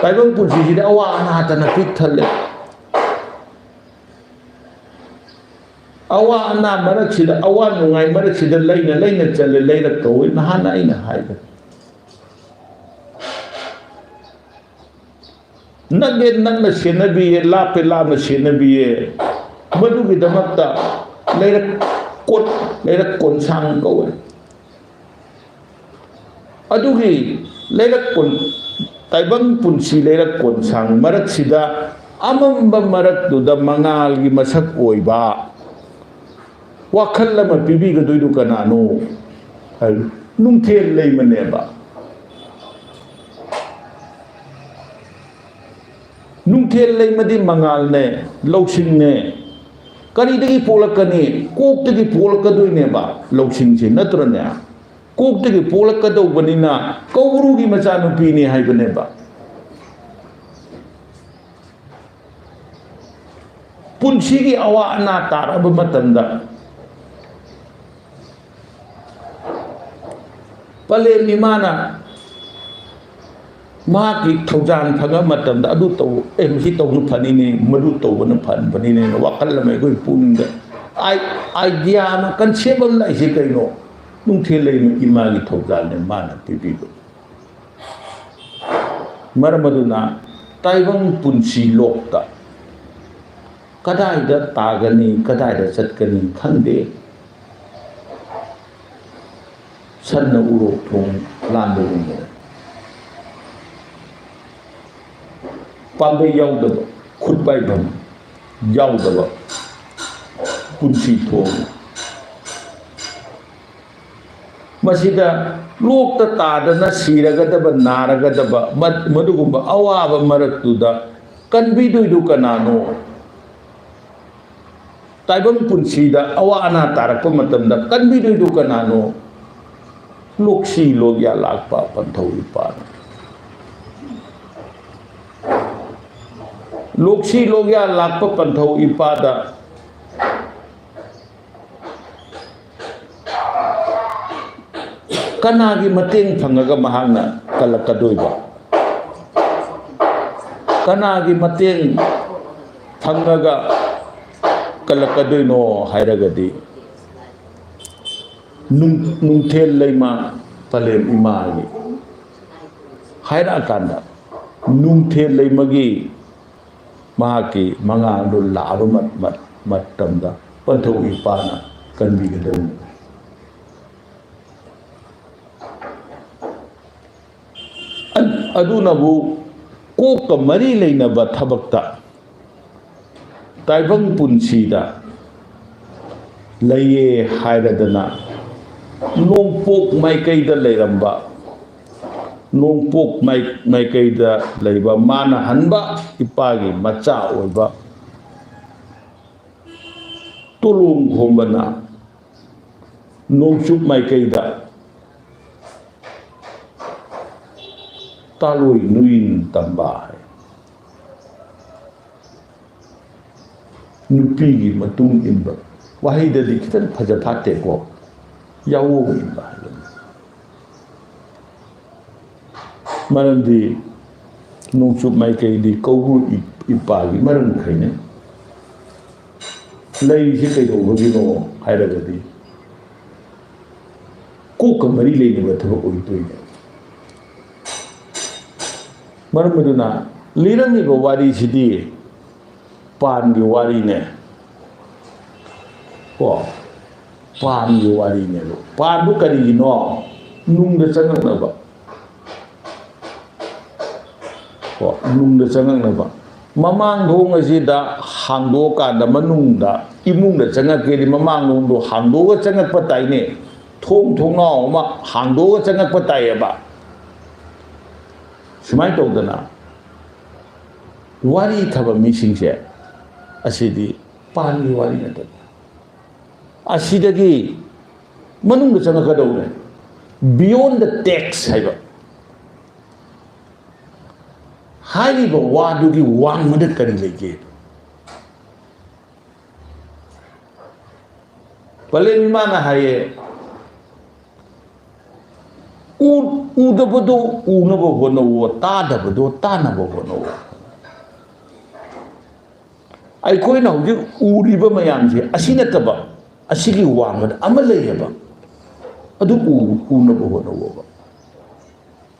ꯇꯥꯏꯕꯪ ꯄꯨꯟꯁꯤꯁꯤꯗꯤ ꯑꯋꯥ ꯑꯅꯥꯇꯅ ꯄꯤꯛ ꯊꯜꯂꯦ ꯑꯋꯥ ꯑꯅꯥ ꯃꯔꯛꯁꯤꯗ ꯑꯋꯥ ꯅꯨꯡꯉꯥꯏ ꯃꯔꯛꯁꯤꯗ ꯂꯩꯅ ꯆꯜꯂꯦ ꯂꯩꯔꯛ ꯀꯧꯏ ꯅꯍꯥꯟ ꯑꯩꯅ ꯍꯥꯏꯕꯅꯤ ꯅꯛꯑꯦ ꯅꯛꯅ ꯁꯦꯟꯅꯕꯤꯌꯦ ꯂꯥꯞꯄꯦ ꯂꯥꯞꯅ ꯁꯦꯟꯅꯕꯤꯌꯦ ꯃꯗꯨꯒꯤꯗꯃꯛꯇ ꯂꯩꯔꯛ ꯀꯣꯟꯁꯥꯡ ꯀꯧꯏ ꯑꯗꯨꯒꯤ ꯇꯥꯏꯕꯪ ꯄꯨꯟꯁꯤ ꯂꯩꯔꯛ ꯀꯣꯟꯁꯥꯡ ꯃꯔꯛꯁꯤꯗ ꯑꯃꯝꯕ ꯃꯔꯛꯇꯨꯗ ꯃꯉꯥꯜꯒꯤ ꯃꯁꯛ ꯑꯣꯏꯕ ꯋꯥꯈꯜ ꯑꯃ ꯄꯤꯕꯤꯒꯗꯣꯏꯗꯨ ꯀꯅꯥꯅꯣ ꯅꯨꯡꯊꯦꯜ ꯂꯩꯃꯅꯦꯕ ꯅꯨꯡꯊꯦꯜ ꯂꯩꯃꯗꯤ ꯃꯉꯥꯜꯅꯦ ꯂꯧꯁꯤꯡꯅꯦ ꯀꯔꯤꯗꯒꯤ ꯄꯣꯛꯂꯛꯀꯅꯤ ꯀꯣꯛꯇꯒꯤ ꯄꯣꯛꯂꯛꯀꯗꯣꯏꯅꯦꯕ ꯂꯧꯁꯤꯡꯁꯤ ꯅꯠꯇ꯭ꯔꯅꯦ ꯀꯣꯛꯇꯒꯤ ꯄꯣꯛꯂꯛꯀꯗꯧꯕꯅꯤꯅ ꯀꯧꯕ꯭ꯔꯨꯒꯤ ꯃꯆꯥꯅꯨꯄꯤꯅꯤ ꯍꯥꯏꯕꯅꯦꯕ ꯄꯨꯟꯁꯤꯒꯤ ꯑꯋꯥ ꯑꯅꯥ ꯇꯥꯔꯕ ꯃꯇꯝꯗ ꯄꯂꯦꯝ ꯏꯃꯥꯅ ꯃꯍꯥꯛꯀꯤ ꯊꯧꯖꯥꯟ ꯐꯪꯕ ꯃꯇꯝꯗ ꯑꯗꯨ ꯇꯧ ꯃꯁꯤ ꯇꯧꯕꯅ ꯐꯅꯤꯅꯦ ꯃꯗꯨ ꯇꯧꯕꯅ ꯐꯅꯤꯅꯦ ꯋꯥꯈꯜ ꯑꯃ ꯑꯩꯈꯣꯏ ꯄꯨꯛꯅꯤꯡꯗ ꯑꯥꯏꯗꯤꯌꯥ ꯑꯃ ꯀꯟꯁꯦꯞ ꯑꯃ ꯂꯥꯛꯏꯁꯦ ꯀꯩꯅꯣ ꯅꯨꯡꯊꯦꯜ ꯂꯩꯃ ꯏꯃꯥꯒꯤ ꯊꯧꯖꯥꯜꯅꯦ ꯃꯥꯅ ꯄꯤꯕꯤꯕ ꯃꯔꯝ ꯑꯗꯨꯅ ꯇꯥꯏꯕꯪ ꯄꯨꯟꯁꯤ ꯂꯣꯛꯇ ꯀꯗꯥꯏꯗ ꯇꯥꯒꯅꯤ ꯀꯗꯥꯏꯗ ꯆꯠꯀꯅꯤ ꯈꯪꯗꯦ ꯁꯟꯅ ꯎꯔꯣꯛ ꯊꯣꯡ ꯂꯥꯟꯕꯒꯨꯝꯕ ꯄꯥꯝꯕꯩ ꯌꯥꯎꯗꯕ ꯈꯨꯠ ꯄꯥꯏꯐꯝ ꯌꯥꯎꯗꯕ ꯄꯨꯟꯁꯤ ꯊꯣꯡ ꯃꯁꯤꯗ ꯂꯣꯛꯇ ꯇꯥꯗꯅ ꯁꯤꯔꯒꯗꯕ ꯅꯥꯔꯒꯗꯕ ꯃꯗꯨꯒꯨꯝꯕ ꯑꯋꯥꯕ ꯃꯔꯛꯇꯨꯗ ꯀꯟꯕꯤꯗꯣꯏꯗꯨ ꯀꯅꯥꯅꯣ ꯇꯥꯏꯕꯪ ꯄꯨꯟꯁꯤꯗ ꯑꯋꯥ ꯑꯅꯥ ꯇꯥꯔꯛꯄ ꯃꯇꯝꯗ ꯀꯟꯕꯤꯗꯣꯏꯗꯨ ꯀꯅꯥꯅꯣ ꯂꯣꯛꯁꯤ ꯂꯣꯛꯌꯥ ꯂꯥꯛꯄ ꯄꯟꯊꯧ ꯏꯄꯥꯅ ꯂꯣꯛꯁꯤ ꯂꯣꯛꯌꯥ ꯂꯥꯛꯄ ꯄꯟꯊꯧ ꯏꯄꯥꯗ ꯀꯅꯥꯒꯤ ꯃꯇꯦꯡ ꯐꯪꯉꯒ ꯃꯍꯥꯛꯅ ꯀꯜꯂꯛꯀꯗꯣꯏꯕ ꯀꯅꯥꯒꯤ ꯃꯇꯦꯡ ꯐꯪꯉꯒ ꯀꯜꯂꯛꯀꯗꯣꯏꯅꯣ ꯍꯥꯏꯔꯒꯗꯤ ꯅꯨꯡꯊꯦꯜ ꯂꯩꯃ ꯄꯂꯦꯝ ꯏꯃꯥꯒꯤ ꯍꯥꯏꯔꯛꯑꯀꯥꯟꯗ ꯅꯨꯡꯊꯦꯜ ꯂꯩꯃꯒꯤ ꯃꯍꯥꯛꯀꯤ ꯃꯉꯥꯜꯗꯨ ꯂꯥꯛꯑꯕ ꯃꯇꯝꯗ ꯄꯟꯊꯧ ꯏꯄꯥꯅ ꯀꯟꯕꯤꯒꯗꯧꯅꯤ ꯑꯗꯨꯅꯕꯨ ꯀꯣꯛꯀ ꯃꯔꯤ ꯂꯩꯅꯕ ꯊꯕꯛꯇ ꯇꯥꯏꯕꯪ ꯄꯨꯟꯁꯤꯗ ꯂꯩꯌꯦ ꯍꯥꯏꯔꯗꯅ ꯅꯣꯡꯄꯣꯛ ꯃꯥꯏꯀꯩꯗ ꯂꯩꯔꯝꯕ ꯅꯣꯡꯄꯣꯛ ꯃꯥꯏꯀꯩꯗ ꯂꯩꯕ ꯃꯥꯅ ꯍꯟꯕ ꯏꯄꯥꯒꯤ ꯃꯆꯥ ꯑꯣꯏꯕ ꯇꯣꯂꯣꯝ ꯈꯣꯝꯕꯅ ꯅꯣꯡꯆꯨꯞ ꯃꯥꯏꯀꯩꯗ ꯇꯥꯂꯣꯏ ꯅꯨꯏꯟ ꯇꯝꯕ ꯍꯥꯏ ꯅꯨꯄꯤꯒꯤ ꯃꯇꯨꯡ ꯏꯟꯕ ꯋꯥꯍꯩꯗꯗꯤ ꯈꯤꯇꯪ ꯐꯖ ꯐꯥꯠꯇꯦꯀꯣ ꯌꯥꯑꯣꯡ ꯏꯟꯕ ꯍꯥꯏꯕꯅꯤ ꯃꯔꯝꯗꯤ ꯅꯣꯡꯆꯨꯞ ꯃꯥꯏꯀꯩꯗꯤ ꯀꯧꯕ꯭ꯔꯨ ꯏꯄꯥꯒꯤ ꯃꯔꯝ ꯈꯩꯅꯩ ꯂꯩꯔꯤꯁꯤ ꯀꯩꯗꯧꯕꯒꯤꯅꯣ ꯍꯥꯏꯔꯒꯗꯤ ꯀꯣꯛꯀ ꯃꯔꯤ ꯂꯩꯅꯕ ꯊꯕꯛ ꯑꯣꯏꯗꯣꯏꯅꯦ ꯃꯔꯝ ꯑꯗꯨꯅ ꯂꯤꯔꯝꯃꯤꯕ ꯋꯥꯔꯤꯁꯤꯗꯤ ꯄꯥꯟꯒꯤ ꯋꯥꯔꯤꯅꯦ ꯀꯣ ꯄꯥꯟꯒꯤ ꯋꯥꯔꯤꯅꯦꯕ ꯄꯥꯟꯗꯨ ꯀꯔꯤꯒꯤꯅꯣ ꯅꯨꯡꯗ ꯆꯪꯉꯛꯅꯕ ꯀꯣ ꯅꯨꯡꯗ ꯆꯪꯉꯛꯅꯕ ꯃꯃꯥꯡ ꯊꯣꯡ ꯑꯁꯤꯗ ꯍꯥꯡꯗꯣꯛꯑꯀꯥꯟꯗ ꯃꯅꯨꯡꯗ ꯏꯃꯨꯡꯗ ꯆꯪꯉꯛꯀꯦꯗꯤ ꯃꯃꯥꯡ ꯊꯣꯡꯗꯣ ꯍꯥꯡꯗꯣꯛꯑꯒ ꯆꯪꯉꯛꯄ ꯇꯥꯏꯅꯦ ꯊꯣꯡꯅꯥꯎ ꯑꯃ ꯍꯥꯡꯗꯣꯛꯑꯒ ꯆꯪꯉꯛꯄ ꯇꯥꯏꯌꯦꯕ ꯁꯨꯃꯥꯏꯅ ꯇꯧꯗꯅ ꯋꯥꯔꯤ ꯊꯕ ꯃꯤꯁꯤꯡꯁꯦ ꯑꯁꯤꯗꯤ ꯄꯥꯟꯒꯤ ꯋꯥꯔꯤ ꯅꯠꯇꯕ ꯑꯁꯤꯗꯒꯤ ꯃꯅꯨꯡꯗ ꯆꯪꯉꯛꯀꯗꯧꯔꯦ ꯕꯤꯌꯣꯟ ꯗ ꯇꯦꯛꯁ ꯍꯥꯏꯕ ꯍꯥꯏꯔꯤꯕ ꯋꯥꯗꯨꯒꯤ ꯋꯥꯡꯃꯗ ꯀꯔꯤ ꯂꯩꯒꯦ ꯄꯂꯦꯝ ꯏꯃꯥꯅ ꯍꯥꯏꯌꯦ ꯎꯗꯕꯗꯣ ꯎꯅꯕ ꯍꯣꯠꯅꯧꯋꯣ ꯇꯥꯗꯕꯗꯣ ꯇꯥꯅꯕ ꯍꯣꯠꯅꯧꯋꯣ ꯑꯩꯈꯣꯏꯅ ꯍꯧꯖꯤꯛ ꯎꯔꯤꯕ ꯃꯌꯥꯝꯁꯦ ꯑꯁꯤ ꯅꯠꯇꯕ ꯑꯁꯤꯒꯤ ꯋꯥꯡꯃꯗ ꯑꯃ ꯂꯩꯌꯦꯕ ꯑꯗꯨ ꯎꯅꯕ ꯍꯣꯠꯅꯧꯋꯣꯕ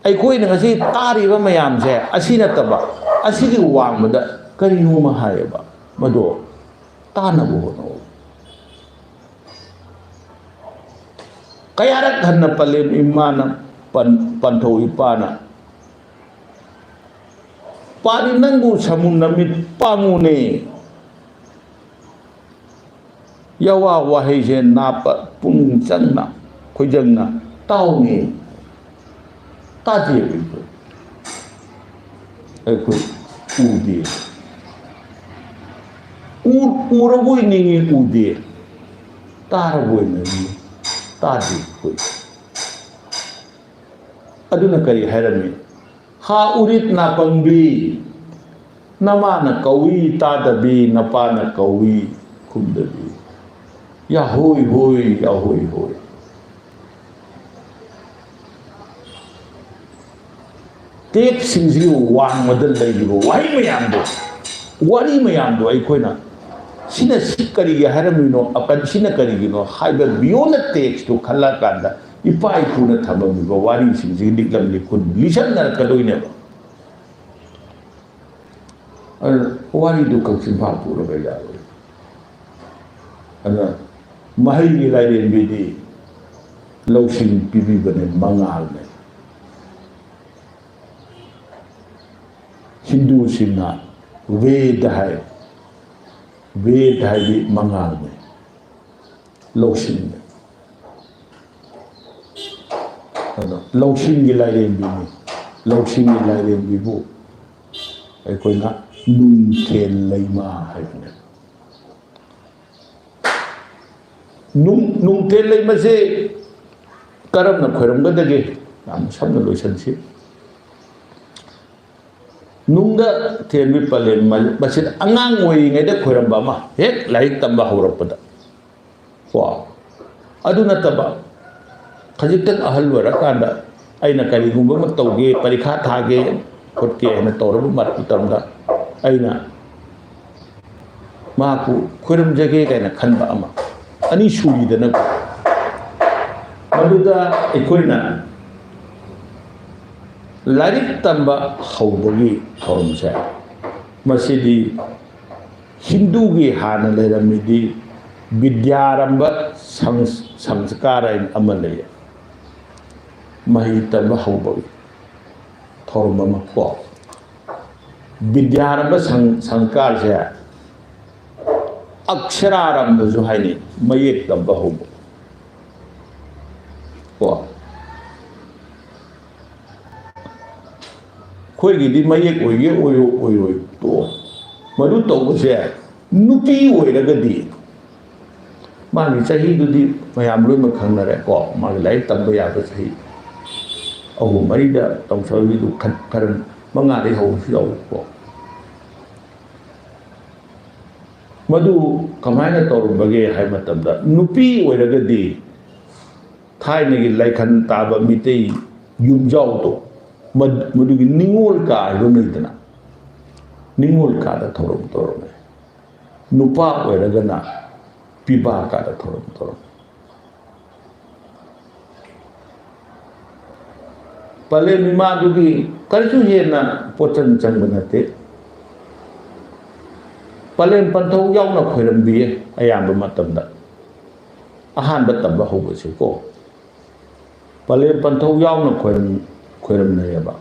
ꯑꯩꯈꯣꯏꯅ ꯉꯁꯤ ꯇꯥꯔꯤꯕ ꯃꯌꯥꯝꯁꯦ ꯑꯁꯤ ꯅꯠꯇꯕ ꯑꯁꯤꯒꯤ ꯋꯥꯡꯃꯗ ꯀꯔꯤꯅꯣꯃ ꯍꯥꯏꯌꯦꯕ ꯃꯗꯣ ꯇꯥꯅꯕ ꯍꯣꯠꯅꯧ ꯀꯌꯥꯔꯛ ꯍꯟꯅ ꯄꯂꯦꯝ ꯏꯃꯥꯅ ꯄꯟꯊꯧ ꯏꯄꯥꯅ ꯄꯥꯔꯤ ꯅꯪꯕꯨ ꯁꯃꯨ ꯅꯃꯤꯠ ꯄꯥꯡꯉꯨꯅꯦ ꯌꯥꯋꯥ ꯋꯥꯍꯩꯁꯦ ꯅꯥꯞꯄ ꯄꯨꯛꯅꯤꯡ ꯆꯪꯅ ꯈꯣꯏꯖꯪꯅ ꯇꯥꯎꯅꯦ ꯇꯥꯗꯦ ꯑꯩꯈꯣꯏ ꯎꯗꯦ ꯎꯔꯕꯣꯏ ꯅꯤꯡꯉꯤ ꯎꯗꯦ ꯇꯥꯔꯕꯣꯏ ꯅꯤꯡꯉꯤ ꯇꯥꯗꯦ ꯑꯩꯈꯣꯏ ꯑꯗꯨꯅ ꯀꯔꯤ ꯍꯥꯏꯔꯝꯃꯤ ꯍꯥ ꯎꯔꯤꯠ ꯅꯥꯄꯪꯕꯤ ꯅꯃꯥꯅ ꯀꯧꯏ ꯇꯥꯗꯕꯤ ꯅꯄꯥꯅ ꯀꯧꯏ ꯈꯨꯝꯗꯕꯤ ꯌꯥꯍꯣꯏ ꯍꯣꯏ ꯌꯥꯍꯣꯏ ꯍꯣꯏ ꯇꯦꯞꯁꯤꯡꯁꯤꯒꯤ ꯋꯥꯡꯃꯗ ꯂꯩꯔꯤꯕ ꯋꯥꯍꯩ ꯃꯌꯥꯝꯗꯣ ꯋꯥꯔꯤ ꯃꯌꯥꯝꯗꯣ ꯑꯩꯈꯣꯏꯅ ꯁꯤꯅ ꯁꯤ ꯀꯔꯤꯒꯤ ꯍꯥꯏꯔꯝꯃꯤꯅꯣ ꯁꯤꯅ ꯀꯔꯤꯒꯤꯅꯣ ꯍꯥꯏꯕ ꯕꯤꯌꯣꯟꯗ ꯇꯦꯛꯁꯇꯨ ꯈꯜꯂꯀꯥꯟꯗ ꯏꯄꯥ ꯏꯄꯨꯅ ꯊꯝꯃꯝꯃꯤꯕ ꯋꯥꯔꯤꯁꯤꯡꯁꯤ ꯂꯤꯛꯂꯝ ꯂꯤꯈꯨꯟ ꯂꯤꯁꯟꯅꯔꯛꯀꯗꯣꯏꯅꯦꯕ ꯑꯗꯨꯅ ꯋꯥꯔꯤꯗꯨ ꯀꯛꯆꯤꯡꯐꯥ ꯄꯨꯔꯒ ꯌꯥꯔꯣꯏ ꯑꯗꯨꯅ ꯃꯍꯩꯒꯤ ꯂꯥꯏꯔꯦꯝꯕꯤꯗꯤ ꯂꯧꯁꯤꯡ ꯄꯤꯕꯤꯕꯅꯦ ꯃꯉꯥꯜꯅꯦ ꯍꯤꯟꯗꯨꯁꯤꯡꯅ ꯚꯦꯗ ꯍꯥꯏ ꯚꯦꯗ ꯍꯥꯏꯗꯤ ꯃꯉꯥꯜꯅꯦ ꯂꯧꯁꯤꯡꯅꯦ ꯑꯗꯣ ꯂꯧꯁꯤꯡꯒꯤ ꯂꯥꯏꯔꯦꯝꯕꯤꯅꯤ ꯂꯧꯁꯤꯡꯒꯤ ꯂꯥꯏꯔꯦꯝꯕꯤꯕꯨ ꯑꯩꯈꯣꯏꯅ ꯅꯨꯡꯊꯦꯜ ꯂꯩꯃ ꯍꯥꯏꯕꯅꯦ ꯅꯨꯡꯊꯦꯜ ꯂꯩꯃꯁꯦ ꯀꯔꯝꯅ ꯈꯣꯏꯔꯝꯒꯗꯒꯦ ꯌꯥꯝ ꯁꯝꯅ ꯂꯣꯏꯁꯤꯟꯁꯤ ꯅꯨꯡꯗ ꯊꯦꯟꯕꯤ ꯄꯂꯦꯝ ꯃꯁꯤꯗ ꯑꯉꯥꯡ ꯑꯣꯏꯔꯤꯉꯩꯗ ꯈꯣꯏꯔꯝꯕ ꯑꯃ ꯍꯦꯛ ꯂꯥꯏꯔꯤꯛ ꯇꯝꯕ ꯍꯧꯔꯛꯄꯗ ꯀꯣ ꯑꯗꯨ ꯅꯠꯇꯕ ꯈꯖꯤꯛꯇꯪ ꯑꯍꯜ ꯑꯣꯏꯔꯀꯥꯟꯗ ꯑꯩꯅ ꯀꯔꯤꯒꯨꯝꯕ ꯑꯃ ꯇꯧꯒꯦ ꯄꯔꯤꯈꯥ ꯊꯥꯒꯦ ꯈꯣꯠꯀꯦ ꯍꯥꯏꯅ ꯇꯧꯔꯕ ꯃꯇꯝꯗ ꯑꯩꯅ ꯃꯍꯥꯛꯄꯨ ꯈꯣꯏꯔꯝꯖꯒꯦ ꯀꯥꯏꯅ ꯈꯟꯕ ꯑꯃ ꯑꯅꯤ ꯁꯨꯔꯤꯗꯅ ꯃꯗꯨꯗ ꯑꯩꯈꯣꯏꯅ ꯂꯥꯏꯔꯤꯛ ꯇꯝꯕ ꯍꯧꯕꯒꯤ ꯊꯧꯔꯝꯁꯦ ꯃꯁꯤꯗꯤ ꯍꯤꯟꯗꯨꯒꯤ ꯍꯥꯟꯅ ꯂꯩꯔꯝꯃꯤꯗꯤ ꯕꯤꯗ꯭ꯌꯥꯔꯝꯕ ꯁꯪꯁꯀꯥꯔ ꯑꯃ ꯂꯩꯌꯦ ꯃꯍꯩ ꯇꯝꯕ ꯍꯧꯕꯒꯤ ꯊꯧꯔꯝ ꯑꯃ ꯀꯣ ꯕꯤꯗ꯭ꯌꯥꯔꯝꯕ ꯁꯪꯁꯀꯥꯔꯁꯦ ꯑꯛꯁꯔꯥꯔꯝꯕꯁꯨ ꯍꯥꯏꯅꯩ ꯃꯌꯦꯛ ꯇꯝꯕ ꯍꯧꯕ ꯀꯣ ꯑꯩꯈꯣꯏꯒꯤꯗꯤ ꯃꯌꯦꯛ ꯑꯣꯏꯒꯦ ꯑꯣꯏꯔꯣꯏ ꯇꯣꯛꯑꯣ ꯃꯗꯨ ꯇꯧꯕꯁꯦ ꯅꯨꯄꯤ ꯑꯣꯏꯔꯒꯗꯤ ꯃꯥꯒꯤ ꯆꯍꯤꯗꯨꯗꯤ ꯃꯌꯥꯝ ꯂꯣꯏꯅꯃꯛ ꯈꯪꯅꯔꯦ ꯀꯣ ꯃꯥꯒꯤ ꯂꯥꯏꯔꯤꯛ ꯇꯝꯕ ꯌꯥꯕ ꯆꯍꯤ 3-4ꯗ ꯇꯧꯁꯕꯤꯗꯨ ꯈꯔ 5ꯗꯩ ꯍꯧꯕꯁꯨ ꯌꯥꯎꯏ ꯀꯣ ꯃꯗꯨ ꯀꯃꯥꯏꯅ ꯇꯧꯔꯝꯕꯒꯦ ꯍꯥꯏꯕ ꯃꯇꯝꯗ ꯅꯨꯄꯤ ꯑꯣꯏꯔꯒꯗꯤ ꯊꯥꯏꯅꯒꯤ ꯂꯥꯏꯈꯟ ꯇꯥꯕ ꯃꯤꯇꯩ ꯌꯨꯝꯖꯥꯎꯗꯣ ꯃꯗꯨꯒꯤ ꯅꯤꯡꯉꯣꯜ ꯀꯥ ꯍꯥꯏꯕ ꯂꯩꯗꯅ ꯅꯤꯡꯉꯣꯜ ꯀꯥꯗ ꯊꯧꯔꯝ ꯇꯧꯔꯝꯃꯦ ꯅꯨꯄꯥ ꯑꯣꯏꯔꯒꯅ ꯄꯤꯕꯥ ꯀꯥꯗ ꯊꯧꯔꯝ ꯇꯧꯔꯝꯃꯦ ꯄꯂꯦꯝ ꯏꯃꯥꯗꯨꯒꯤ ꯀꯔꯤꯁꯨ ꯍꯦꯟꯅ ꯄꯣꯠꯆꯪ ꯆꯪꯕ ꯅꯠꯇꯦ ꯄꯂꯦꯝ ꯄꯟꯊꯧ ꯌꯥꯎꯅ ꯈꯣꯏꯔꯝꯕꯤꯌꯦ ꯑꯌꯥꯝꯕ ꯃꯇꯝꯗ ꯑꯍꯥꯟꯕ ꯇꯝꯕ ꯍꯧꯕꯁꯦꯀꯣ ꯄꯂꯦꯝ ꯄꯟꯊꯧ ꯌꯥꯎꯅ ꯈꯣꯏꯔꯝꯅꯩꯌꯦꯕ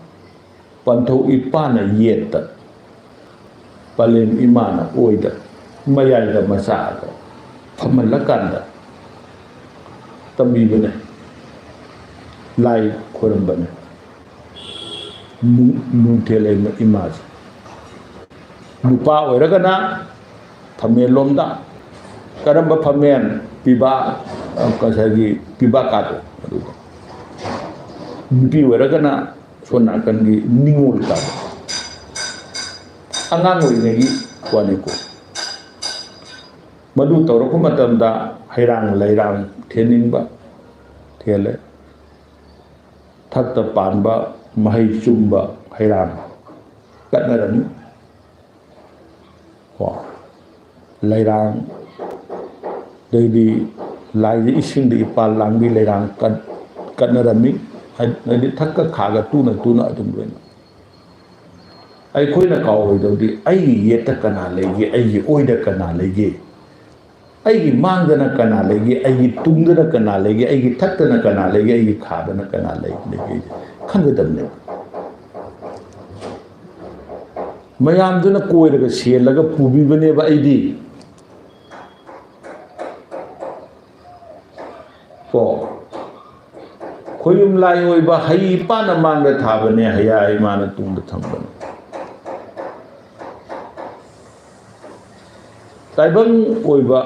ꯄꯟꯊꯧ ꯏꯄꯥꯅ ꯌꯦꯠꯇ ꯄꯂꯦꯝ ꯏꯃꯥꯅ ꯑꯣꯏꯗ ꯃꯌꯥꯏꯗ ꯃꯆꯥꯗ ꯐꯝꯍꯜꯂꯀꯥꯟꯗ ꯇꯝꯕꯤꯕꯅꯦ ꯂꯥꯏ ꯈꯣꯏꯔꯝꯕꯅꯦ ꯅꯨꯡꯊꯦꯜ ꯏꯃꯥꯁꯦ ꯅꯨꯄꯥ ꯑꯣꯏꯔꯒꯅ ꯐꯝꯃꯦꯟꯂꯣꯝꯗ ꯀꯔꯝꯕ ꯐꯝꯃꯦꯟ ꯄꯤꯕꯥ ꯉꯁꯥꯏꯒꯤ ꯄꯤꯕꯥꯀꯥꯗꯣ ꯑꯗꯨꯗ ꯅꯨꯄꯤ ꯑꯣꯏꯔꯒꯅ ꯁꯣꯝ ꯅꯥꯀꯟꯒꯤ ꯅꯤꯉꯣꯜ ꯀꯥꯗꯣ ꯑꯉꯥꯡ ꯑꯣꯏꯔꯤꯉꯩꯒꯤ ꯋꯥꯅꯤꯀꯣ ꯃꯗꯨ ꯇꯧꯔꯛꯄ ꯃꯇꯝꯗ ꯍꯩꯔꯥꯡ ꯂꯩꯔꯥꯡ ꯊꯦꯟꯅꯤꯡꯕ ꯊꯦꯜꯂꯦ ꯊꯛꯇ ꯄꯥꯟꯕ ꯃꯍꯩ ꯆꯨꯝꯕ ꯍꯩꯔꯥꯡ ꯀꯠꯅꯔꯝꯃꯤ ꯂꯩꯔꯥꯡ ꯑꯗꯩꯗꯤ ꯂꯥꯏꯗ ꯏꯁꯤꯡꯗ ꯏꯄꯥꯜ ꯂꯥꯡꯕꯤ ꯂꯩꯔꯥꯡ ꯀꯠꯅꯔꯝꯃꯤ ꯍꯥꯏꯗꯤ ꯊꯛꯀ ꯈꯥꯒ ꯇꯨꯅ ꯑꯗꯨꯝ ꯂꯣꯏꯅ ꯑꯩꯈꯣꯏꯅ ꯀꯥꯎꯔꯣꯏꯗꯧꯗꯤ ꯑꯩꯒꯤ ꯌꯦꯠꯇ ꯀꯅꯥ ꯂꯩꯒꯦ ꯑꯩꯒꯤ ꯑꯣꯏꯗ ꯀꯅꯥ ꯂꯩꯒꯦ ꯑꯩꯒꯤ ꯃꯥꯡꯗꯅ ꯀꯅꯥ ꯂꯩꯒꯦ ꯑꯩꯒꯤ ꯇꯨꯡꯗꯅꯀꯅꯥ ꯂꯩꯒꯦ ꯑꯩꯒꯤ ꯊꯛꯇꯅ ꯀꯅꯥ ꯂꯩꯒꯦ ꯑꯩꯒꯤ ꯈꯥꯗꯅ ꯀꯅꯥ ꯂꯩꯒꯦ ꯈꯪꯒꯗꯕꯅꯦꯕ ꯃꯌꯥꯝꯗꯨꯅ ꯀꯣꯏꯔꯒ ꯁꯦꯜꯂꯒ ꯄꯨꯕꯤꯕꯅꯦꯕ ꯑꯩꯗꯤ ꯈꯣꯏꯌꯨꯝ ꯂꯥꯏ ꯑꯣꯏꯕ ꯍꯩ ꯏꯄꯥꯅ ꯃꯥꯡꯗ ꯊꯥꯕꯅꯦ ꯍꯌꯥ ꯏꯃꯥꯅ ꯇꯨꯡꯗ ꯊꯝꯕꯅꯦ ꯇꯥꯏꯕꯪ ꯑꯣꯏꯕ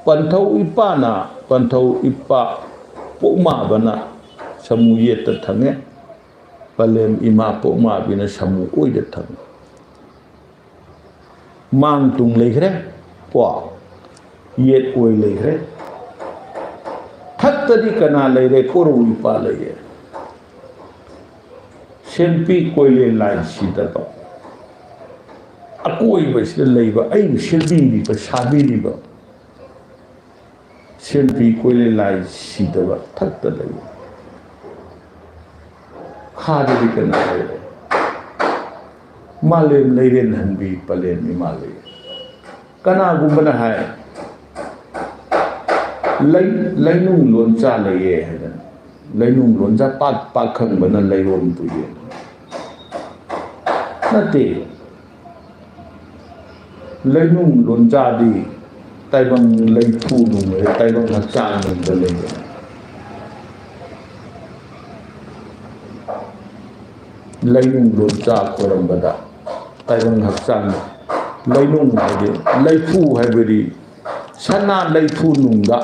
ꯄꯟꯊꯧ ꯏꯄꯥꯅ ꯄꯟꯊꯧ ꯏꯄꯥ ꯄꯣꯛꯃꯥꯕꯅ ꯁꯃꯨ ꯌꯦꯠꯇ ꯊꯪꯉꯦ ꯄꯂꯦꯝ ꯏꯃꯥ ꯄꯣꯛꯃꯥꯕꯤꯅ ꯁꯃꯨ ꯑꯣꯏꯗ ꯊꯪꯉꯦ ꯃꯥꯡ ꯇꯨꯡ ꯂꯩꯈ꯭ꯔꯦ ꯌꯦꯠ ꯑꯣꯏ ꯂꯩꯈ꯭ꯔꯦ ꯊꯛꯇꯗꯤ ꯀꯅꯥ ꯂꯩꯔꯦ ꯀꯣꯔꯧ ꯏꯄꯥ ꯂꯩꯔꯦ ꯁꯦꯟꯄꯤ ꯀꯣꯏꯂꯦꯟ ꯂꯥꯏ ꯁꯤꯗꯕ ꯑꯀꯣꯏꯕꯁꯤꯗ ꯂꯩꯕ ꯑꯩꯕꯨ ꯁꯦꯝꯕꯤꯔꯤꯕ ꯁꯥꯕꯤꯔꯤꯕ ꯁꯦꯟꯄꯤ ꯀꯣꯏꯂꯦꯟ ꯂꯥꯏ ꯁꯤꯗꯕ ꯊꯛꯇ ꯂꯩꯕ ꯈꯥꯗꯗꯤ ꯀꯅꯥ ꯂꯩꯔꯦ ꯃꯥꯂꯦꯝ ꯂꯩꯔꯦꯟ ꯍꯟꯕꯤ ꯄꯂꯦꯝ ꯏꯃꯥ ꯂꯩꯔꯦ ꯀꯅꯥꯒꯨꯝꯕꯅ ꯍꯥꯏ ꯂꯩꯅꯨꯡ ꯂꯣꯟꯆꯥ ꯂꯩꯌꯦ ꯍꯥꯏꯗꯅ ꯂꯩꯅꯨꯡ ꯂꯣꯟꯆꯥ ꯄꯥꯈꯪꯕꯅ ꯂꯩꯔꯣꯟ ꯄꯨꯌꯦ ꯅꯠꯇꯦ ꯂꯩꯅꯨꯡ ꯂꯣꯟꯆꯥꯗꯤ ꯇꯥꯏꯕꯪ ꯂꯩꯐꯨ ꯅꯨꯡ ꯇꯥꯏꯕꯪ ꯍꯛꯆꯥꯡ ꯅꯨꯡꯗ ꯂꯩꯕꯅꯤ ꯂꯩꯅꯨꯡ ꯂꯣꯟꯆꯥ ꯈꯣꯏꯔꯝꯕꯗ ꯇꯥꯏꯕꯪ ꯍꯛꯆꯥꯡ ꯂꯩꯅꯨꯡ ꯍꯥꯏꯗꯤ ꯂꯩꯐꯨ ꯍꯥꯏꯕꯗꯤ ꯁꯅꯥ ꯂꯩꯐꯨ ꯅꯨꯡꯗ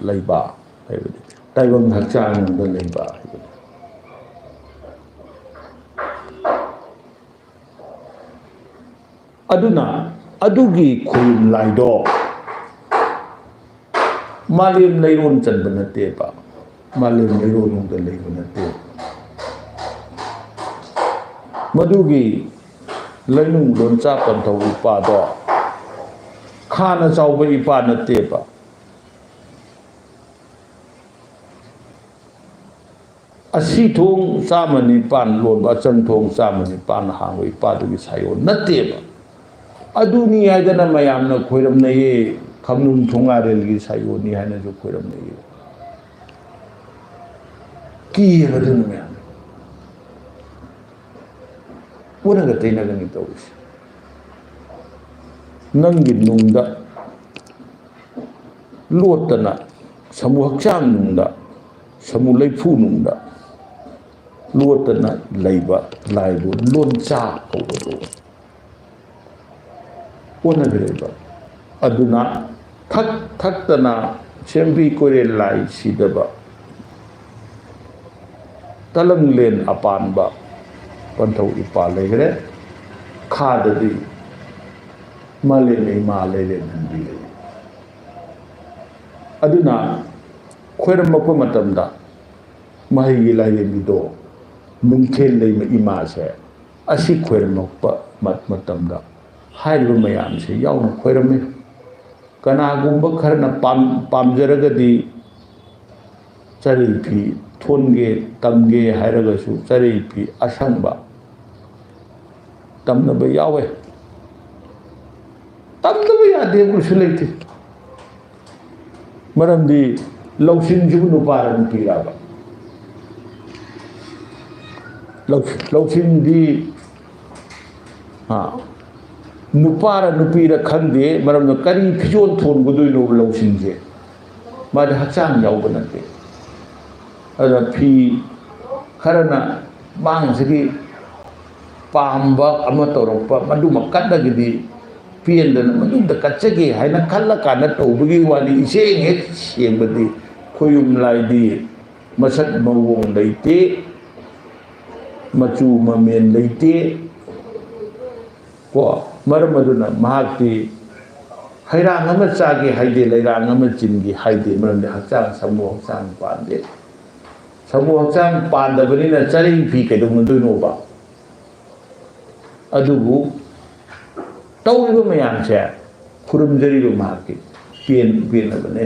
ꯂꯩꯕ ꯍꯥꯏꯕꯗꯤ ꯇꯥꯏꯕꯪ ꯍꯛꯆꯥꯡ ꯅꯨꯡꯗ ꯂꯩꯕ ꯍꯥꯏꯕꯗꯤ ꯑꯗꯨꯅ ꯑꯗꯨꯒꯤ ꯈꯣꯏꯌꯨꯝ ꯂꯥꯏꯗꯣ ꯃꯥꯂꯦꯝ ꯂꯩꯔꯣꯟ ꯆꯟꯕ ꯅꯠꯇꯦꯕ ꯃꯥꯂꯦꯝ ꯂꯩꯔꯣꯟꯅꯨꯡꯗ ꯂꯩꯕ ꯅꯠꯇꯦ ꯃꯗꯨꯒꯤ ꯂꯩꯅꯨꯡ ꯂꯣꯟꯆꯥ ꯄꯟꯊꯧ ꯏꯄꯥꯗꯣ ꯈꯥꯅ ꯆꯥꯎꯕ ꯏꯄꯥ ꯅꯠꯇꯦꯕ ꯑꯁꯤ ꯊꯣꯡ 104 ꯂꯣꯟꯕ ꯑꯆꯪ ꯊꯣꯡ 104 ꯍꯥꯡꯕ ꯏꯄꯥꯗꯨꯒꯤ ꯁꯥꯏꯑꯣꯟ ꯅꯠꯇꯦꯕ ꯑꯗꯨꯅꯤ ꯍꯥꯏꯗꯅ ꯃꯌꯥꯝꯅ ꯈꯣꯏꯔꯝꯅꯩꯌꯦ ꯈꯝꯅꯨꯡ ꯊꯣꯡꯉꯥꯔꯦꯜꯒꯤ ꯁꯥꯏꯑꯣꯟꯅꯤ ꯍꯥꯏꯅꯁꯨ ꯈꯣꯏꯔꯝꯅꯩꯌꯦ ꯀꯤꯌꯦꯕ ꯑꯗꯨꯅ ꯃꯌꯥꯝ ꯑꯣꯟꯅꯒ ꯇꯩꯅꯒꯅꯤ ꯇꯧꯔꯤꯁꯦ ꯅꯪꯒꯤ ꯅꯨꯡꯗ ꯂꯣꯠꯇꯅ ꯁꯃꯨ ꯍꯛꯆꯥꯡ ꯅꯨꯡꯗ ꯁꯃꯨ ꯂꯩꯐꯨ ꯅꯨꯡꯗ ꯂꯣꯠꯇꯅ ꯂꯩꯕ ꯂꯥꯏꯕꯨ ꯂꯣꯟꯆꯥ ꯀꯧꯕꯗꯣ ꯑꯣꯟꯅꯒ꯭ꯔꯦꯕ ꯑꯗꯨꯅ ꯊꯛꯇꯅ ꯁꯦꯝꯕꯤ ꯀꯣꯏꯔꯦꯟ ꯂꯥꯏ ꯁꯤꯗꯕ ꯇꯂꯪꯂꯦꯟ ꯑꯄꯥꯟꯕ ꯄꯟꯊꯧ ꯏꯄꯥ ꯂꯩꯈ꯭ꯔꯦ ꯈꯥꯗꯗꯤ ꯃꯥꯂꯦꯝ ꯏꯃꯥ ꯂꯩꯔꯦꯟ ꯍꯟꯕꯤ ꯂꯩ ꯑꯗꯨꯅ ꯈꯣꯏꯔꯝꯃꯛꯄ ꯃꯇꯝꯗ ꯃꯍꯩꯒꯤ ꯂꯥꯏꯔꯦꯝꯕꯤꯗꯣ ꯅꯨꯡꯊꯦꯜ ꯂꯩꯃ ꯏꯃꯥꯁꯦ ꯑꯁꯤ ꯈꯣꯏꯔꯝꯃꯛꯄ ꯃꯇꯝꯗ ꯍꯥꯏꯔꯤꯕ ꯃꯌꯥꯝꯁꯦ ꯌꯥꯎꯅ ꯈꯣꯏꯔꯝꯃꯤ ꯀꯅꯥꯒꯨꯝꯕ ꯈꯔꯅ ꯄꯥꯝꯖꯔꯒꯗꯤ ꯆꯔꯩ ꯐꯤ ꯊꯣꯟꯒꯦ ꯇꯝꯒꯦ ꯍꯥꯏꯔꯒꯁꯨ ꯆꯔꯩ ꯐꯤ ꯑꯁꯪꯕ ꯇꯝꯅꯕ ꯌꯥꯎꯋꯦ ꯇꯝꯗꯕ ꯌꯥꯗꯦ ꯀꯩꯁꯨ ꯂꯩꯇꯦ ꯃꯔꯝꯗꯤ ꯂꯧꯁꯤꯡꯁꯤꯕꯨ ꯅꯨꯄꯥꯔ ꯅꯨꯄꯤꯔꯕ ꯂꯧꯁꯤꯡꯗꯤ ꯅꯨꯄꯥꯔ ꯅꯨꯄꯤꯔ ꯈꯪꯗꯦ ꯃꯔꯝꯅ ꯀꯔꯤ ꯐꯤꯖꯣꯜ ꯊꯣꯟꯒꯗꯣꯏꯅꯣꯕ ꯂꯧꯁꯤꯡꯁꯦ ꯃꯥꯗꯤ ꯍꯛꯆꯥꯡ ꯌꯥꯎꯕ ꯅꯠꯇꯦ ꯑꯗꯨꯅ ꯐꯤ ꯈꯔꯅ ꯃꯥꯡꯁꯤꯒꯤ ꯄꯥꯝꯕ ꯑꯃ ꯇꯧꯔꯛꯄ ꯃꯗꯨꯃ ꯀꯠꯂꯒꯗꯤ ꯄꯦꯟꯗꯅ ꯃꯗꯨꯝꯗ ꯀꯠꯆꯒꯦ ꯍꯥꯏꯅ ꯈꯜꯂꯀꯥꯟꯗ ꯇꯧꯕꯒꯤ ꯋꯥꯅꯤ ꯏꯁꯦꯡ ꯍꯦꯛ ꯁꯦꯡꯕꯗꯤ ꯈꯣꯏꯌꯨꯝ ꯂꯥꯏꯗꯤ ꯃꯁꯛ ꯃꯑꯣꯡ ꯂꯩꯇꯦ ꯃꯆꯨ ꯃꯃꯦꯟ ꯂꯩꯇꯦ ꯀꯣ ꯃꯔꯝ ꯑꯗꯨꯅ ꯃꯍꯥꯛꯇꯤ ꯍꯩꯔꯥꯡ ꯑꯃ ꯆꯥꯒꯦ ꯍꯥꯏꯗꯦ ꯂꯩꯔꯥꯡ ꯑꯃ ꯆꯤꯟꯒꯦ ꯍꯥꯏꯗꯦ ꯃꯔꯝꯗꯤ ꯍꯛꯆꯥꯡ ꯁꯃꯨ ꯍꯛꯆꯥꯡ ꯄꯥꯟꯗꯦ ꯁꯃꯨ ꯍꯛꯆꯥꯡ ꯄꯥꯟꯗꯕꯅꯤꯅ ꯆꯔꯩ ꯐꯤ ꯀꯩꯗꯧꯅꯗꯣꯏꯅꯣꯕ ꯑꯗꯨꯕꯨ ꯇꯧꯔꯤꯕ ꯃꯌꯥꯝꯁꯦ ꯈꯨꯔꯨꯝꯖꯔꯤꯕ ꯃꯍꯥꯛꯀꯤ ꯄꯦꯟꯅꯕꯅꯦ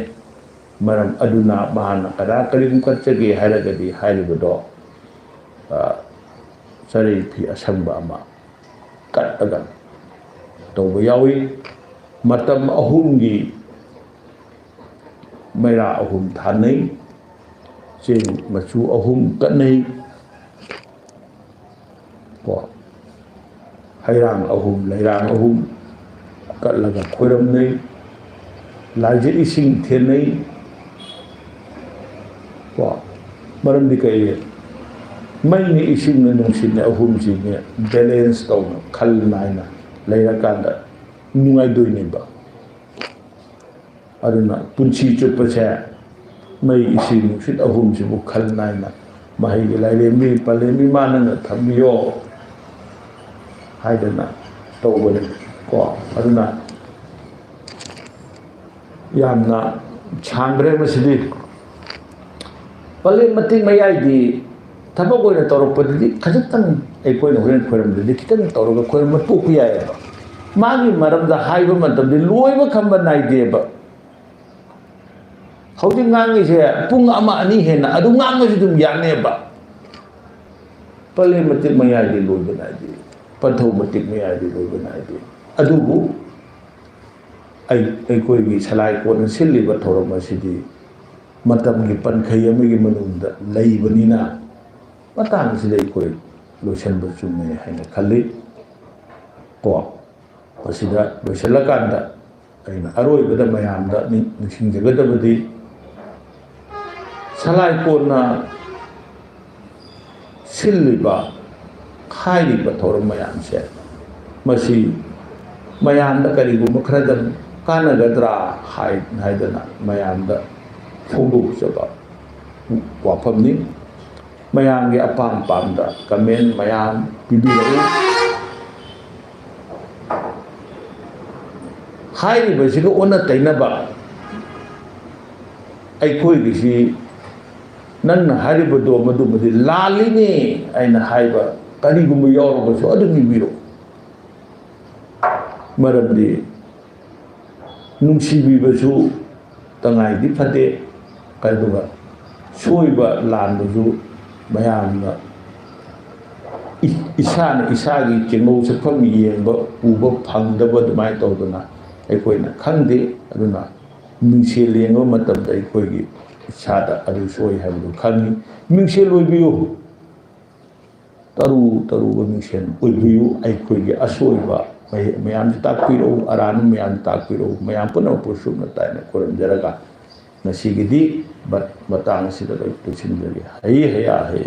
ꯃꯔꯝ ꯑꯗꯨꯅ ꯃꯍꯥꯛꯅ ꯀꯔꯤꯒꯨꯝ ꯀꯠꯆꯒꯦ ꯍꯥꯏꯔꯒꯗꯤ ꯍꯥꯏꯔꯤꯕꯗꯣ ꯆꯔꯩ ꯐꯤ ꯑꯁꯪꯕ ꯑꯃ ꯀꯠꯂꯒ ꯇꯧꯕ ꯌꯥꯎꯏ ꯃꯇꯝ ꯑꯍꯨꯝꯒꯤ ꯃꯩꯔꯥ ꯑꯍꯨꯝ ꯊꯥꯅꯩ ꯆꯦꯡ ꯃꯆꯨ ꯑꯍꯨꯝ ꯀꯠꯅꯩ ꯀꯣ ꯍꯩꯔꯥꯡ ꯑꯍꯨꯝ ꯂꯩꯔꯥꯡ ꯑꯍꯨꯝ ꯀꯠꯂꯒ ꯈꯣꯏꯔꯝꯅꯩ ꯂꯥꯏꯖ ꯏꯁꯤꯡ ꯊꯦꯟꯅꯩ ꯀꯣ ꯃꯔꯝꯗꯤ ꯀꯩ ꯃꯩꯅ ꯏꯁꯤꯡꯅ ꯅꯨꯡꯁꯤꯠꯅ ꯑꯍꯨꯝꯁꯤꯅꯦ ꯕꯦꯂꯦꯟꯁ ꯇꯧꯅ ꯈꯜ ꯅꯥꯏꯅ ꯂꯩꯔꯀꯥꯟꯗ ꯅꯨꯡꯉꯥꯏꯗꯣꯏꯅꯦꯕ ꯑꯗꯨꯅ ꯄꯨꯟꯁꯤ ꯆꯨꯞꯄꯁꯦ ꯃꯩ ꯏꯁꯤꯡ ꯅꯨꯡꯁꯤꯠ ꯑꯍꯨꯝꯁꯤꯕꯨ ꯈꯜ ナꯏꯅ ꯃꯍꯩꯒꯤ ꯂꯥꯏꯔꯦꯝꯕꯤ ꯄꯂꯦꯝꯕꯤ ꯃꯥꯅꯅ ꯊꯝꯕꯤꯌꯣ ꯍꯥꯏꯗꯅ ꯇꯧꯕꯅꯤ ꯀꯣ ꯑꯗꯨꯅ ꯌꯥꯝꯅ ꯁꯥꯡꯈ꯭ꯔꯦ ꯃꯁꯤꯗꯤ ꯄꯂꯦꯝ ꯃꯇꯦꯛ ꯃꯌꯥꯏꯗꯤ ꯊꯕꯛ ꯑꯣꯏꯅ ꯇꯧꯔꯛꯄꯗꯗꯤ ꯈꯖꯤꯛꯇꯪ ꯑꯩꯈꯣꯏꯅ ꯍꯣꯔꯦꯟ ꯈꯣꯏꯔꯝꯗꯗꯤ ꯈꯤꯇꯪ ꯇꯧꯔꯒ ꯈꯣꯏꯔꯝꯕ ꯇꯣꯛꯄ ꯌꯥꯏꯑꯕ ꯃꯥꯒꯤ ꯃꯔꯝꯗ ꯍꯥꯏꯕ ꯃꯇꯝꯗꯤ ꯂꯣꯏꯕ ꯈꯝꯕ ꯅꯥꯏꯗꯦꯕ ꯍꯧꯖꯤꯛ ꯉꯥꯡꯉꯤꯁꯦ ꯄꯨꯡ ꯑꯃ ꯑꯅꯤ ꯍꯦꯟꯅ ꯑꯗꯨ ꯉꯥꯡꯉꯁꯨ ꯑꯗꯨꯝ ꯌꯥꯅꯦꯕ ꯄꯂꯦꯝ ꯃꯇꯦꯛ ꯃꯌꯥꯏꯗꯤ ꯂꯣꯏꯕ ꯅꯥꯏꯗꯦ ꯄꯟꯊꯧ ꯃꯇꯦꯛ ꯃꯌꯥꯏꯗꯤ ꯂꯣꯏꯕ ꯅꯥꯏꯗꯦ ꯑꯗꯨꯕꯨ ꯑꯩꯈꯣꯏꯒꯤ ꯁꯂꯥꯏꯀꯣꯠꯅ ꯁꯤꯜꯂꯤꯕ ꯊꯧꯔꯝ ꯑꯁꯤꯗꯤ ꯃꯇꯝꯒꯤ ꯄꯟꯈꯩ ꯑꯃꯒꯤ ꯃꯅꯨꯡꯗ ꯂꯩꯕꯅꯤꯅ ꯃꯇꯥꯡꯁꯤꯗ ꯑꯩꯈꯣꯏ ꯂꯣꯏꯁꯤꯟꯕ ꯆꯨꯝꯃꯦ ꯍꯥꯏꯅ ꯈꯜꯂꯤ ꯀꯣ ꯃꯁꯤꯗ ꯂꯣꯏꯁꯤꯜꯂꯀꯥꯟꯗ ꯑꯩꯅ ꯑꯔꯣꯏꯕꯗ ꯃꯌꯥꯝꯗ ꯅꯤꯡꯁꯤꯡꯖꯒꯗꯕꯗꯤ ꯁꯂꯥꯏꯀꯣꯠꯅ ꯁꯤꯜꯂꯤꯕ ꯍꯥꯏꯔꯤꯕ ꯊꯧꯔꯝ ꯃꯌꯥꯝꯁꯦ ꯃꯁꯤ ꯃꯌꯥꯝꯗ ꯀꯔꯤꯒꯨꯝꯕ ꯈꯔꯗꯪ ꯀꯥꯟꯅꯒꯗ꯭ꯔꯥ ꯍꯥꯏꯗꯅ ꯃꯌꯥꯝꯗ ꯐꯣꯡꯗꯣꯛꯆꯕ ꯋꯥꯐꯝꯅꯤ ꯃꯌꯥꯝꯒꯤ ꯑꯄꯥꯝ ꯄꯥꯝꯗ ꯀꯃꯦꯟ ꯃꯌꯥꯝ ꯄꯤꯕꯤꯔꯛꯎ ꯍꯥꯏꯔꯤꯕꯁꯤꯒ ꯑꯣꯟꯅ ꯇꯩꯅꯕ ꯑꯩꯈꯣꯏꯒꯤꯁꯤ ꯅꯪꯅ ꯍꯥꯏꯔꯤꯕꯗꯣ ꯃꯗꯨꯃꯗꯤ ꯂꯥꯜꯂꯤꯅꯦ ꯑꯩꯅ ꯍꯥꯏꯕ ꯀꯔꯤꯒꯨꯝꯕ ꯌꯥꯎꯔꯕꯁꯨ ꯑꯗꯨꯝ ꯏꯕꯤꯔꯛꯎ ꯃꯔꯝꯗꯤ ꯅꯨꯡꯁꯤꯕꯤꯕꯁꯨ ꯇꯉꯥꯏꯗꯤ ꯐꯗꯦ ꯑꯗꯨꯒ ꯁꯣꯏꯕ ꯂꯥꯟꯕꯁꯨ ꯃꯌꯥꯝꯅ ꯏꯁꯥꯅ ꯏꯁꯥꯒꯤ ꯆꯦꯡꯉꯧ ꯁꯛꯐꯝ ꯌꯦꯡꯕ ꯎꯕ ꯐꯪꯗꯕ ꯑꯗꯨꯃꯥꯏꯅ ꯇꯧꯗꯅ ꯑꯩꯈꯣꯏꯅ ꯈꯪꯗꯦ ꯑꯗꯨꯅ ꯃꯤꯡꯁꯦꯜ ꯌꯦꯡꯕ ꯃꯇꯝꯗ ꯑꯩꯈꯣꯏꯒꯤ ꯏꯁꯥꯗ ꯑꯗꯨ ꯁꯣꯏ ꯍꯥꯏꯕꯗꯨ ꯈꯪꯉꯤ ꯃꯤꯡꯁꯦꯜ ꯑꯣꯏꯕꯤꯌꯨ ꯇꯔꯨꯕ ꯃꯤꯡꯁꯦꯜ ꯑꯣꯏꯕꯤꯌꯨ ꯑꯩꯈꯣꯏꯒꯤ ꯑꯁꯣꯏꯕ ꯃꯌꯥꯝꯁꯤ ꯇꯥꯛꯄꯤꯔꯛꯎ ꯑꯔꯥꯟꯕ ꯃꯌꯥꯝꯁꯤ ꯇꯥꯛꯄꯤꯔꯛꯎ ꯃꯌꯥꯝ ꯄꯨꯝꯅꯃꯛꯄꯨ ꯁꯨꯞꯅ ꯇꯥꯏꯅ ꯈꯨꯔꯨꯝꯖꯔꯒ ꯉꯁꯤꯒꯤꯗꯤ ꯃꯇꯥꯡ ꯑꯁꯤꯗ ꯂꯣꯏꯁꯤꯟꯖꯔꯤ ꯍꯩ ꯍꯌꯥ ꯍꯩ